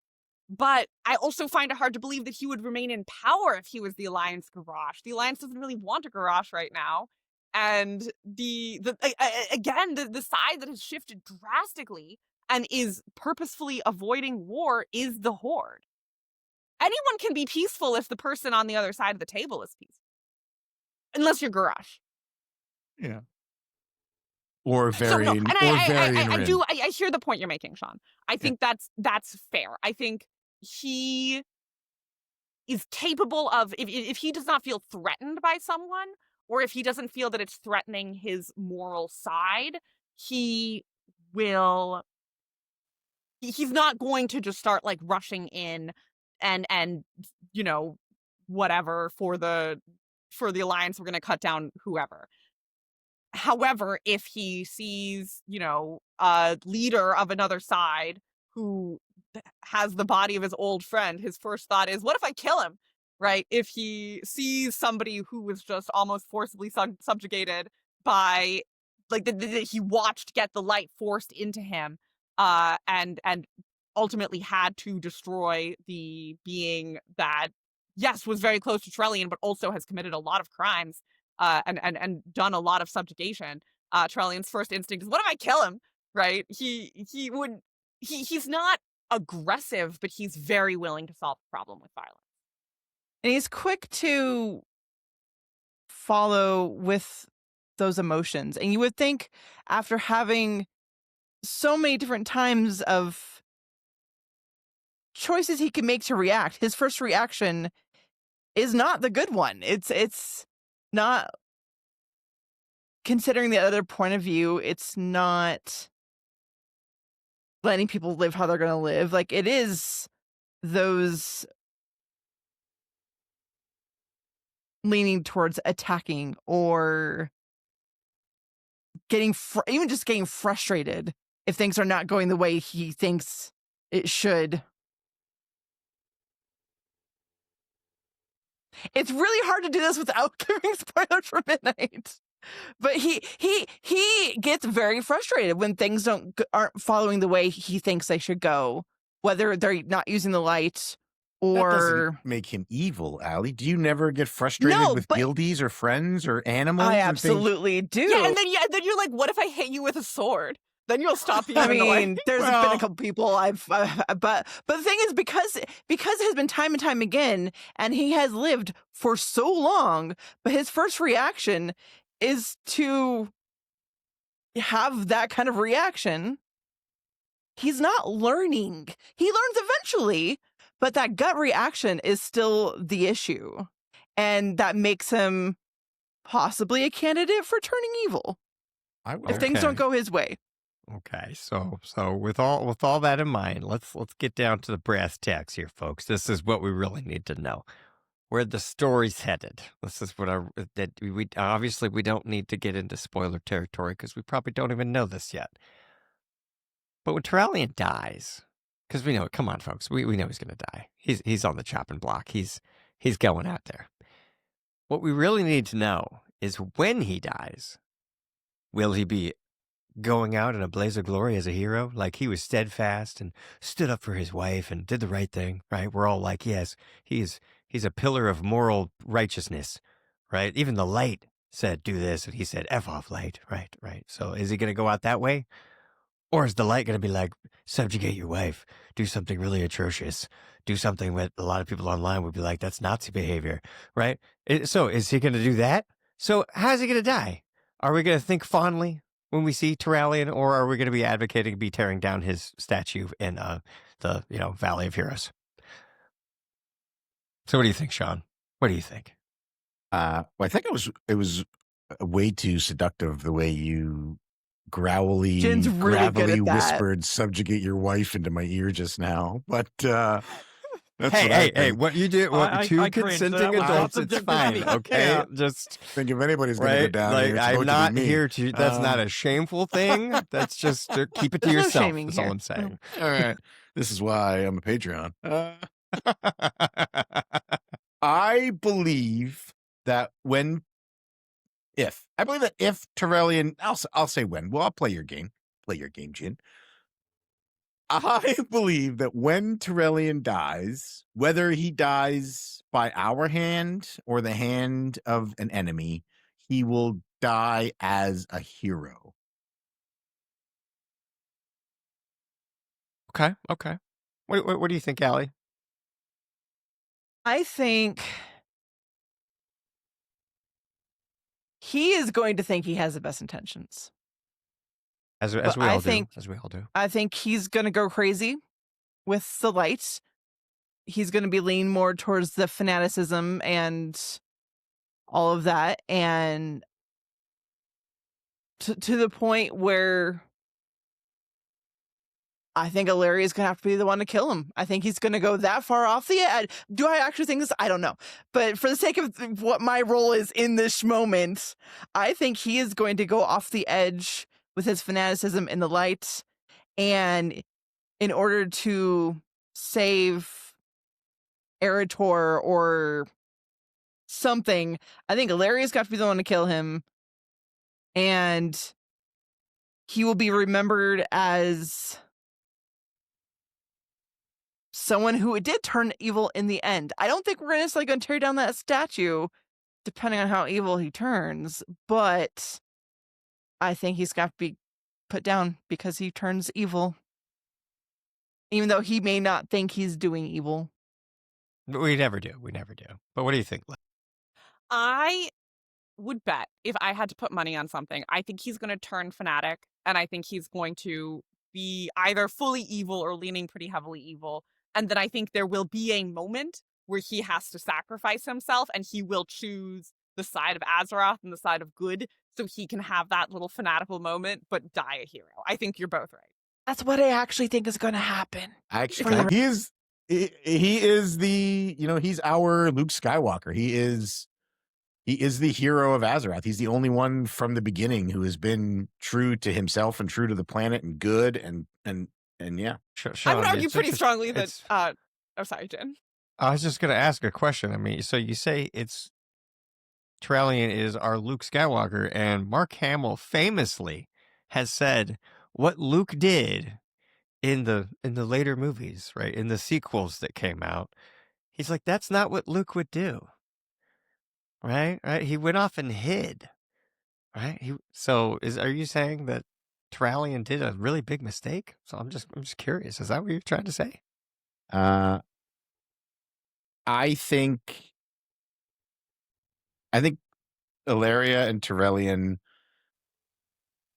but I also find it hard to believe that he would remain in power if he was the Alliance garage. The Alliance doesn't really want a garage right now, and the side that has shifted drastically and is purposefully avoiding war is the Horde. Anyone can be peaceful if the person on the other side of the table is peaceful. Unless you're garage. Yeah. Or Varian. I hear the point you're making, Sean. I think that's fair. I think he is capable of, if he does not feel threatened by someone, or if he doesn't feel that it's threatening his moral side, he's not going to just start rushing in and whatever for the Alliance, we're going to cut down whoever. However, if he sees, a leader of another side who has the body of his old friend, his first thought is, what if I kill him? Right? If he sees somebody who was just almost forcibly subjugated by, that he watched get the light forced into him, and ultimately had to destroy the being that, yes, was very close to Turalyon, but also has committed a lot of crimes, and done a lot of subjugation. Turalyon's first instinct is, what if I kill him? Right? He's not aggressive, but he's very willing to solve the problem with violence. And he's quick to follow with those emotions. And you would think, after having so many different times of choices he can make to react, his first reaction is not the good one. It's not considering the other point of view. It's not letting people live how they're going to live. It is those leaning towards attacking or getting even just getting frustrated if things are not going the way he thinks it should. It's really hard to do this without giving spoilers for Midnight. But he gets very frustrated when things aren't following the way he thinks they should go, whether they're not using the light or... That doesn't make him evil, Allie. Do you never get frustrated with guildies or friends or animals? I absolutely do. Yeah, and then you're like, what if I hit you with a sword? Then you'll stop being annoying. There's been a couple people but the thing is, because it has been time and time again, and he has lived for so long, but his first reaction is to have that kind of reaction. He's not learning. He learns eventually, but that gut reaction is still the issue. And that makes him possibly a candidate for turning evil. If things don't go his way. Okay, so with all that in mind, let's get down to the brass tacks here, folks. This is what we really need to know. Where the story's headed. This is what we obviously we don't need to get into spoiler territory because we probably don't even know this yet. But when Turalyon dies, because we know it, come on, folks, we know he's going to die. He's on the chopping block. He's going out there. What we really need to know is when he dies, will he be going out in a blaze of glory as a hero? Like he was steadfast and stood up for his wife and did the right thing, right? We're all like, yes, he's a pillar of moral righteousness, right? Even the light said, do this. And he said, F off, light, right? So is he going to go out that way? Or is the light going to be like, subjugate your wife, do something really atrocious, do something that a lot of people online would be like, that's Nazi behavior, right? So is he going to do that? So how's he going to die? Are we going to think fondly when we see Turalyon, or are we going to be advocating to be tearing down his statue in the Valley of Heroes? So what do you think, Sean? What do you think? Well, I think it was way too seductive the way you growly, Jin's really good gravelly at that. whispered, "Subjugate your wife" into my ear just now. But that's Hey, what I hey, hey! think. What you do? I two cringed. That consenting was not adults. It's subjective to fine, me. okay? Yeah. Just I think if anybody's going to go right. down Like here, it's I'm going not to be me. here to. That's not a shameful thing. That's just to keep it to There's no yourself. shaming That's here. all I'm saying. All right. This is why I'm a Patreon. I believe that if Turalyon, I'll say when. Well, I'll play your game. Play your game, Jin. I believe that when Turalyon dies, whether he dies by our hand or the hand of an enemy, he will die as a hero. Okay. What do you think, Allie? I think he is going to think he has the best intentions. As But we all do. As we all do. I think he's going to go crazy with the light. He's going to be leaning more towards the fanaticism and all of that. And to the point where I think Ilaria is going to have to be the one to kill him. I think he's going to go that far off the edge. Do I actually think this? I don't know. But for the sake of what my role is in this moment, I think he is going to go off the edge with his fanaticism in the light. And in order to save Eritor or something, I think Ilaria's got to be the one to kill him. And he will be remembered as someone who did turn evil in the end. I don't think we're necessarily going to tear down that statue, depending on how evil he turns, but I think he's got to be put down because he turns evil, even though he may not think he's doing evil. We never do. But what do you think? I would bet if I had to put money on something, I think he's going to turn fanatic, and I think he's going to be either fully evil or leaning pretty heavily evil. And then I think there will be a moment where he has to sacrifice himself, and he will choose the side of Azeroth and the side of good, so he can have that little fanatical moment, but die a hero. I think you're both right. That's what I actually think is going to happen. Actually, he is the, he's our Luke Skywalker. He is the hero of Azeroth. He's the only one from the beginning who has been true to himself and true to the planet and good and yeah. I would argue pretty strongly that oh, sorry, Jen. I was just going to ask a question. I mean, so you say it's Turalyon is our Luke Skywalker, and Mark Hamill famously has said what Luke did in the later movies, right? In the sequels that came out. He's like, that's not what Luke would do. Right? He went off and hid. Right? Are you saying that Turalyon did a really big mistake? So I'm just curious. Is that what you're trying to say? I think Ilaria and Turalyon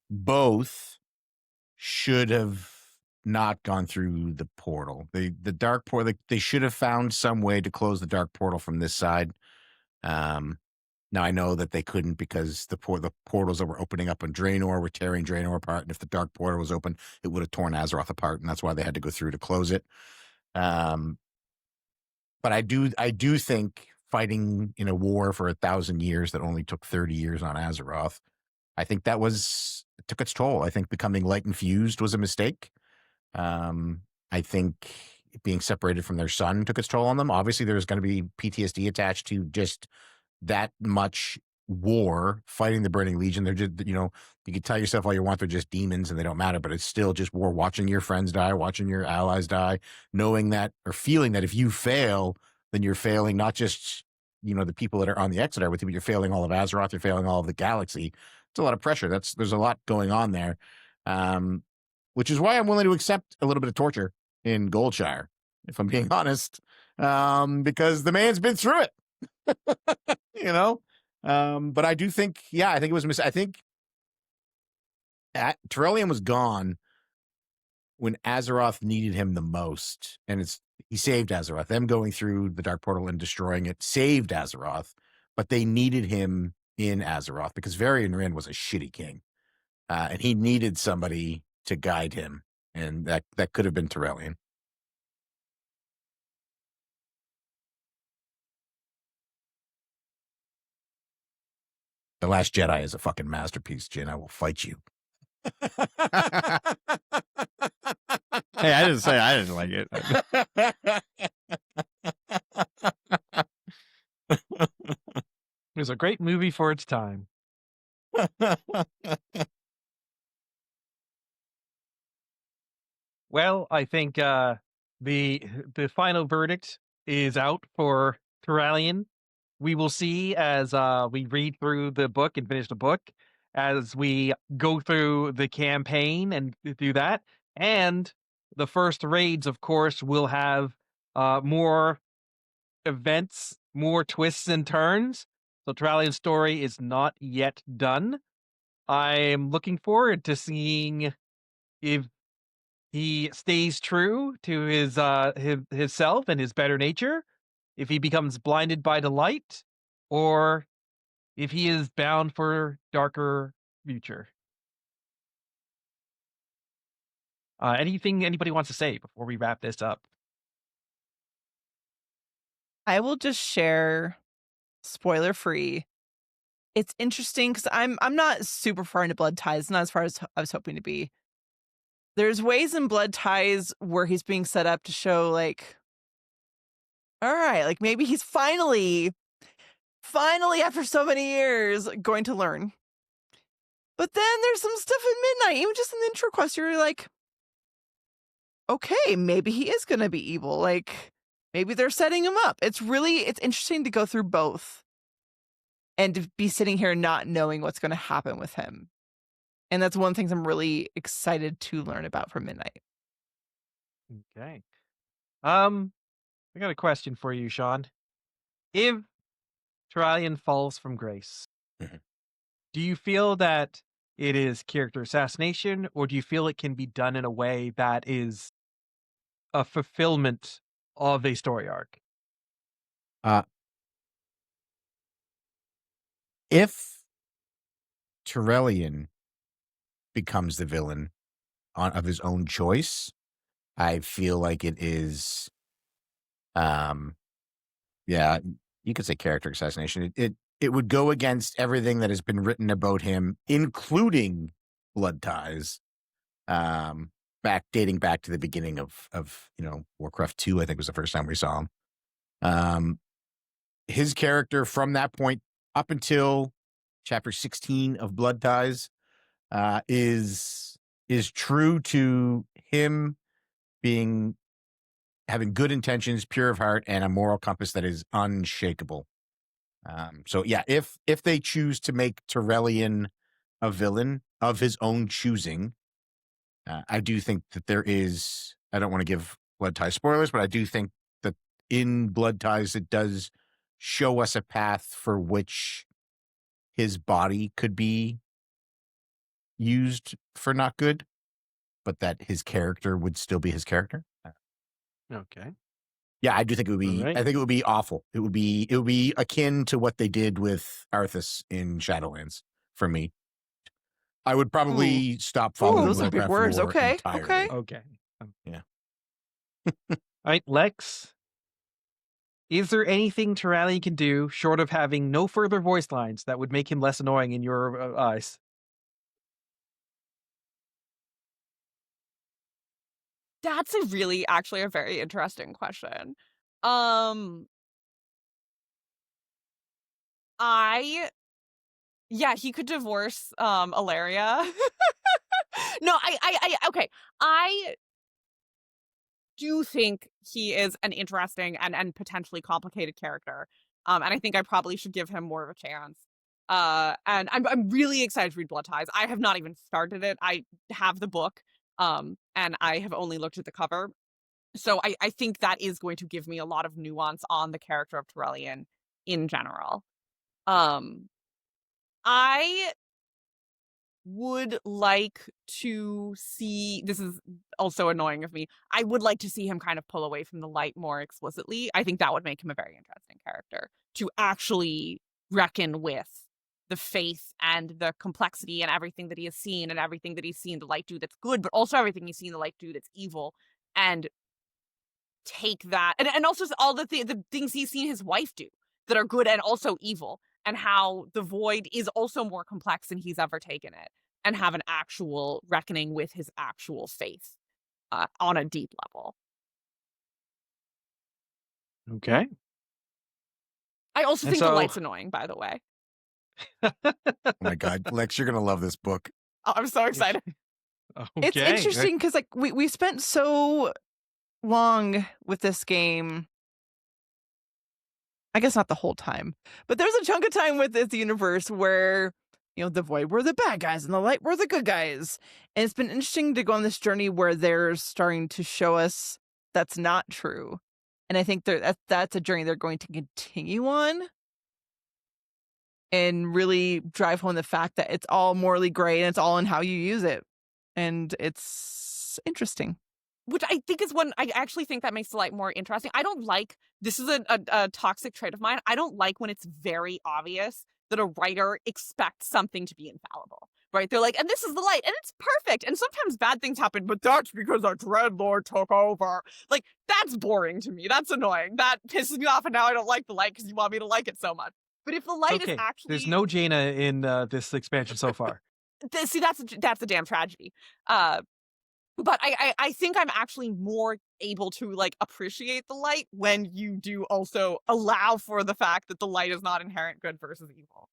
both should have not gone through the portal. The dark portal. They should have found some way to close the dark portal from this side. Now I know that they couldn't because the portals that were opening up on Draenor were tearing Draenor apart, and if the dark portal was open, it would have torn Azeroth apart, and that's why they had to go through to close it. But I do think fighting in a war for 1,000 years that only took 30 years on Azeroth, I think it took its toll. I think becoming light infused was a mistake. I think being separated from their son took its toll on them. Obviously, there's going to be PTSD attached to just that much war fighting the Burning Legion. They're just, you can tell yourself all you want, they're just demons and they don't matter, but it's still just war, watching your friends die, watching your allies die, knowing that or feeling that if you fail, then you're failing not just, the people that are on the Exodar with you, but you're failing all of Azeroth, you're failing all of the galaxy. It's a lot of pressure. There's a lot going on there. Which is why I'm willing to accept a little bit of torture in Goldshire, if I'm being honest, because the man's been through it. But I do think, I think it was I think Turalyon was gone when Azeroth needed him the most, and he saved Azeroth. Them going through the dark portal and destroying it saved Azeroth, but they needed him in Azeroth because Varian Wrynn was a shitty king. and he needed somebody to guide him, and that could have been Turalyon. The Last Jedi is a fucking masterpiece, Jin. I will fight you. Hey, I didn't say I didn't like it. It was a great movie for its time. Well, I think the final verdict is out for Turalyon. We will see as we read through the book and finish the book, as we go through the campaign and do that. And the first raids, of course, will have more events, more twists and turns. So Turalyon's story is not yet done. I'm looking forward to seeing if he stays true to his self and his better nature, if he becomes blinded by the light, or if he is bound for darker future. Anything anybody wants to say before we wrap this up? I will just share, spoiler free. It's interesting because I'm not super far into Blood Ties, not as far as I was hoping to be. There's ways in Blood Ties where he's being set up to show like, all right, like maybe he's finally after so many years going to learn. But then there's some stuff at midnight, even just in the intro quest, you're like, okay, maybe he is going to be evil. Like maybe they're setting him up. It's interesting to go through both and to be sitting here not knowing what's going to happen with him. And that's one of the things I'm really excited to learn about from Midnight. Okay. I got a question for you, Sean. If Turalyon falls from grace, Mhm. do you feel that it is character assassination, or do you feel it can be done in a way that is a fulfillment of a story arc? If Turalyon becomes the villain of his own choice, I feel like it is, yeah, you could say character assassination. It would go against everything that has been written about him, including Blood Ties, dating back to the beginning of Warcraft 2. I think was the first time we saw him. His character from that point up until chapter 16 of Blood Ties is true to him having good intentions, pure of heart, and a moral compass that is unshakable. So yeah, if they choose to make Turalyon a villain of his own choosing, I do think that there is. I don't want to give Blood Ties spoilers, but I do think that in Blood Ties it does show us a path for which his body could be used for not good, but that his character would still be his character. Okay. Yeah, I do think it would be. All right. I think it would be awful. It would be akin to what they did with Arthas in Shadowlands. For me, I would probably stop following those are big Warcraft words. lore Okay, entirely. okay. Okay. Yeah. All right, Lex. Is there anything Turalyon can do short of having no further voice lines that would make him less annoying in your eyes? That's actually a very interesting question. He could divorce Ilaria. No, okay. I do think he is an interesting and potentially complicated character. And I think I probably should give him more of a chance. And I'm really excited to read Blood Ties. I have not even started it. I have the book, and I have only looked at the cover. So I think that is going to give me a lot of nuance on the character of Turalyon in general. I would like to see, this is also annoying of me, I would like to see him kind of pull away from the light more explicitly. I think that would make him a very interesting character to actually reckon with the faith and the complexity and everything that he has seen and everything that he's seen the light do that's good, but also everything he's seen the light do that's evil, and take that and also all the things he's seen his wife do that are good and also evil, and how the void is also more complex than he's ever taken it, and have an actual reckoning with his actual faith on a deep level. Okay. I also And think the so- light's annoying, by the way. Oh my God, Lex, you're gonna love this book. Oh, I'm so excited. Okay. It's interesting because like we spent so long with this game. I guess not the whole time, but there's a chunk of time with this universe where, you know, the void were the bad guys and the light were the good guys. And it's been interesting to go on this journey where they're starting to show us that's not true. And I think that's a journey they're going to continue on and really drive home the fact that it's all morally gray and it's all in how you use it. And it's interesting. Which I think is one, I actually think that makes the light more interesting. I don't like, this is a toxic trait of mine. I don't like when it's very obvious that a writer expects something to be infallible, right? They're like, and this is the light, and it's perfect. And sometimes bad things happen, but that's because our Dreadlord took over. Like, that's boring to me. That's annoying. That pisses me off, and now I don't like the light because you want me to like it so much. But if the light is actually... There's no Jaina in this expansion so far. See, that's a damn tragedy. But I think I'm actually more able to like appreciate the light when you do also allow for the fact that the light is not inherent good versus evil.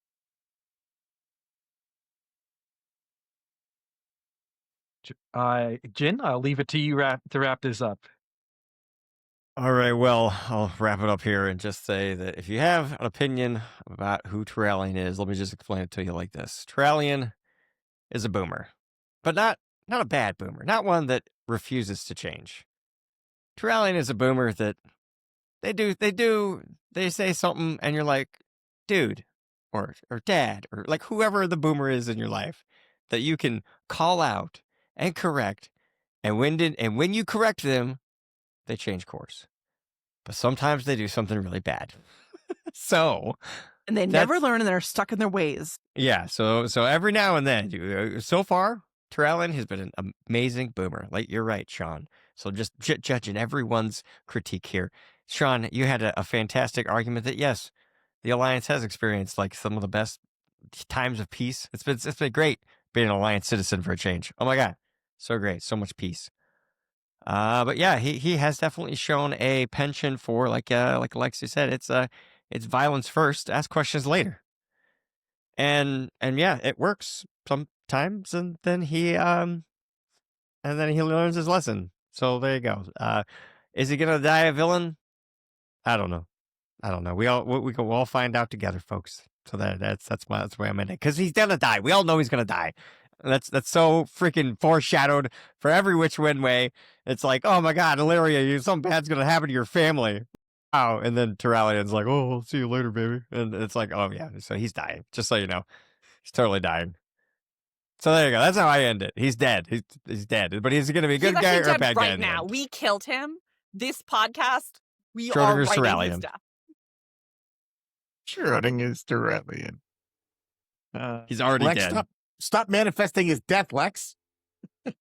Jin, I'll leave it to you to wrap this up. All right, well, I'll wrap it up here and just say that if you have an opinion about who Turalyon is, let me just explain it to you like this. Turalyon is a boomer, but not a bad boomer, not one that refuses to change. Turalyon is a boomer that they say something and you're like, dude, or dad, or like whoever the boomer is in your life that you can call out and correct, and when you correct them, they change course. But sometimes they do something really bad. And they never learn and they're stuck in their ways. Yeah, so every now and then, so far, Turalyon has been an amazing boomer. Like, you're right, Sean. So just judging everyone's critique here. Sean, you had a fantastic argument that, yes, the Alliance has experienced like some of the best times of peace. It's been great being an Alliance citizen for a change. Oh my God, so great, so much peace. But yeah, he has definitely shown a penchant for like Alexi said, it's violence first, ask questions later. And yeah, it works sometimes, and then he learns his lesson. So there you go. Is he gonna die a villain? I don't know. We can all find out together, folks. So that's the way I'm in it. Because he's gonna die. We all know he's gonna die. That's so freaking foreshadowed for every which way. It's like, oh my God, Illyria, something bad's gonna happen to your family. Wow. And then Turalyon's like, oh, I'll see you later, baby. And it's like, oh yeah, so he's dying. Just so you know, he's totally dying. So there you go. That's how I end it. He's dead. He's dead. But he's gonna be a good guy or a bad guy right now. We killed him. This podcast, we are Schrodinger's writing his Turalyon. death. Schrodinger's Turalyon. He's already Lex, dead. Stop manifesting his death, Lex. I'm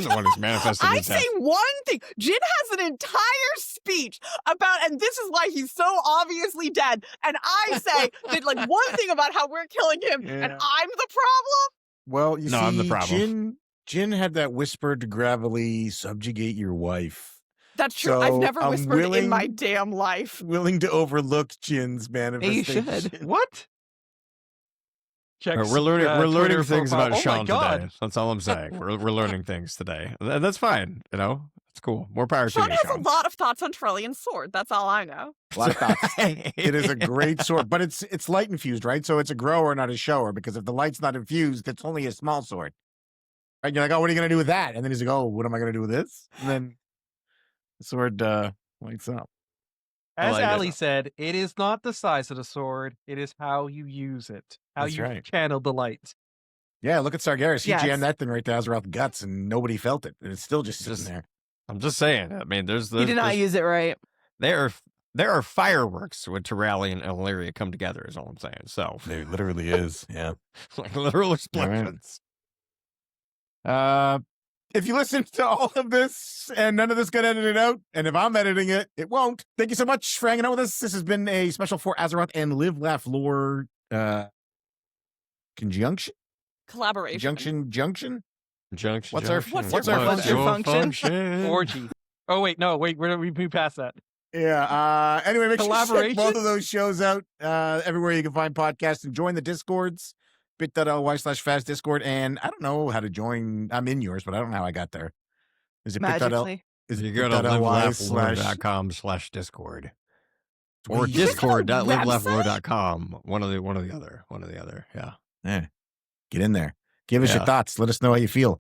the one who's manifesting I his death. say one thing. Jin has an entire speech about, and this is why he's so obviously dead. And I say that like one thing about how we're killing him, and I'm the problem. Well, you see, I'm the problem. Jin had that whispered gravelly subjugate your wife. That's true. So I've never I'm whispered in my damn life. Willing to overlook Jin's manifestation. You should. What? Check, We're learning Twitter things profile. about Oh my Sean God. today. That's all I'm saying. We're learning things today, and that's fine. You know, it's cool. More power to Sean you, has Sean. a lot of thoughts on Turalyon's sword. That's all I know. A lot of thoughts. It is a great sword, but it's light infused, right? So it's a grower, not a shower, because if the light's not infused, it's only a small sword. Right? You're like, oh, what are you going to do with that? And then he's like, oh, what am I going to do with this? And then the sword lights up. As like Ali it. said, it is not the size of the sword, it is how you use it. How That's you right. channel the light. Yeah, look at Sargeras. He Yes. jammed that thing right to Azeroth guts, and nobody felt it. And it's still just sitting there. I'm just saying. I mean, there's You did not use it right. there there are fireworks when Turalyon and Illyria come together. Is all I'm saying. So There literally is. Yeah. like literal explosions. If you listen to all of this and none of this got edited out, and if I'm editing it, it won't. Thank you so much for hanging out with us. This has been a special for Azeroth and Live Laugh Lore conjunction. Collaboration. Junction. What's our function? Orgy. Oh wait, no, wait, we passed that. Yeah. Anyway, make sure you check Collaboration? both of those shows out everywhere you can find podcasts and join the Discords. bit.ly/fast Discord. And I don't know how to join. I'm in yours, but I don't know how I got there. Is it Magically. Is You it go to bit.ly livelaughLore.com/Discord or Sweet. discord.livelaughLore.com. One of the other. Yeah. Yeah. Get in there. Give us your Yeah. thoughts. Let us know how you feel.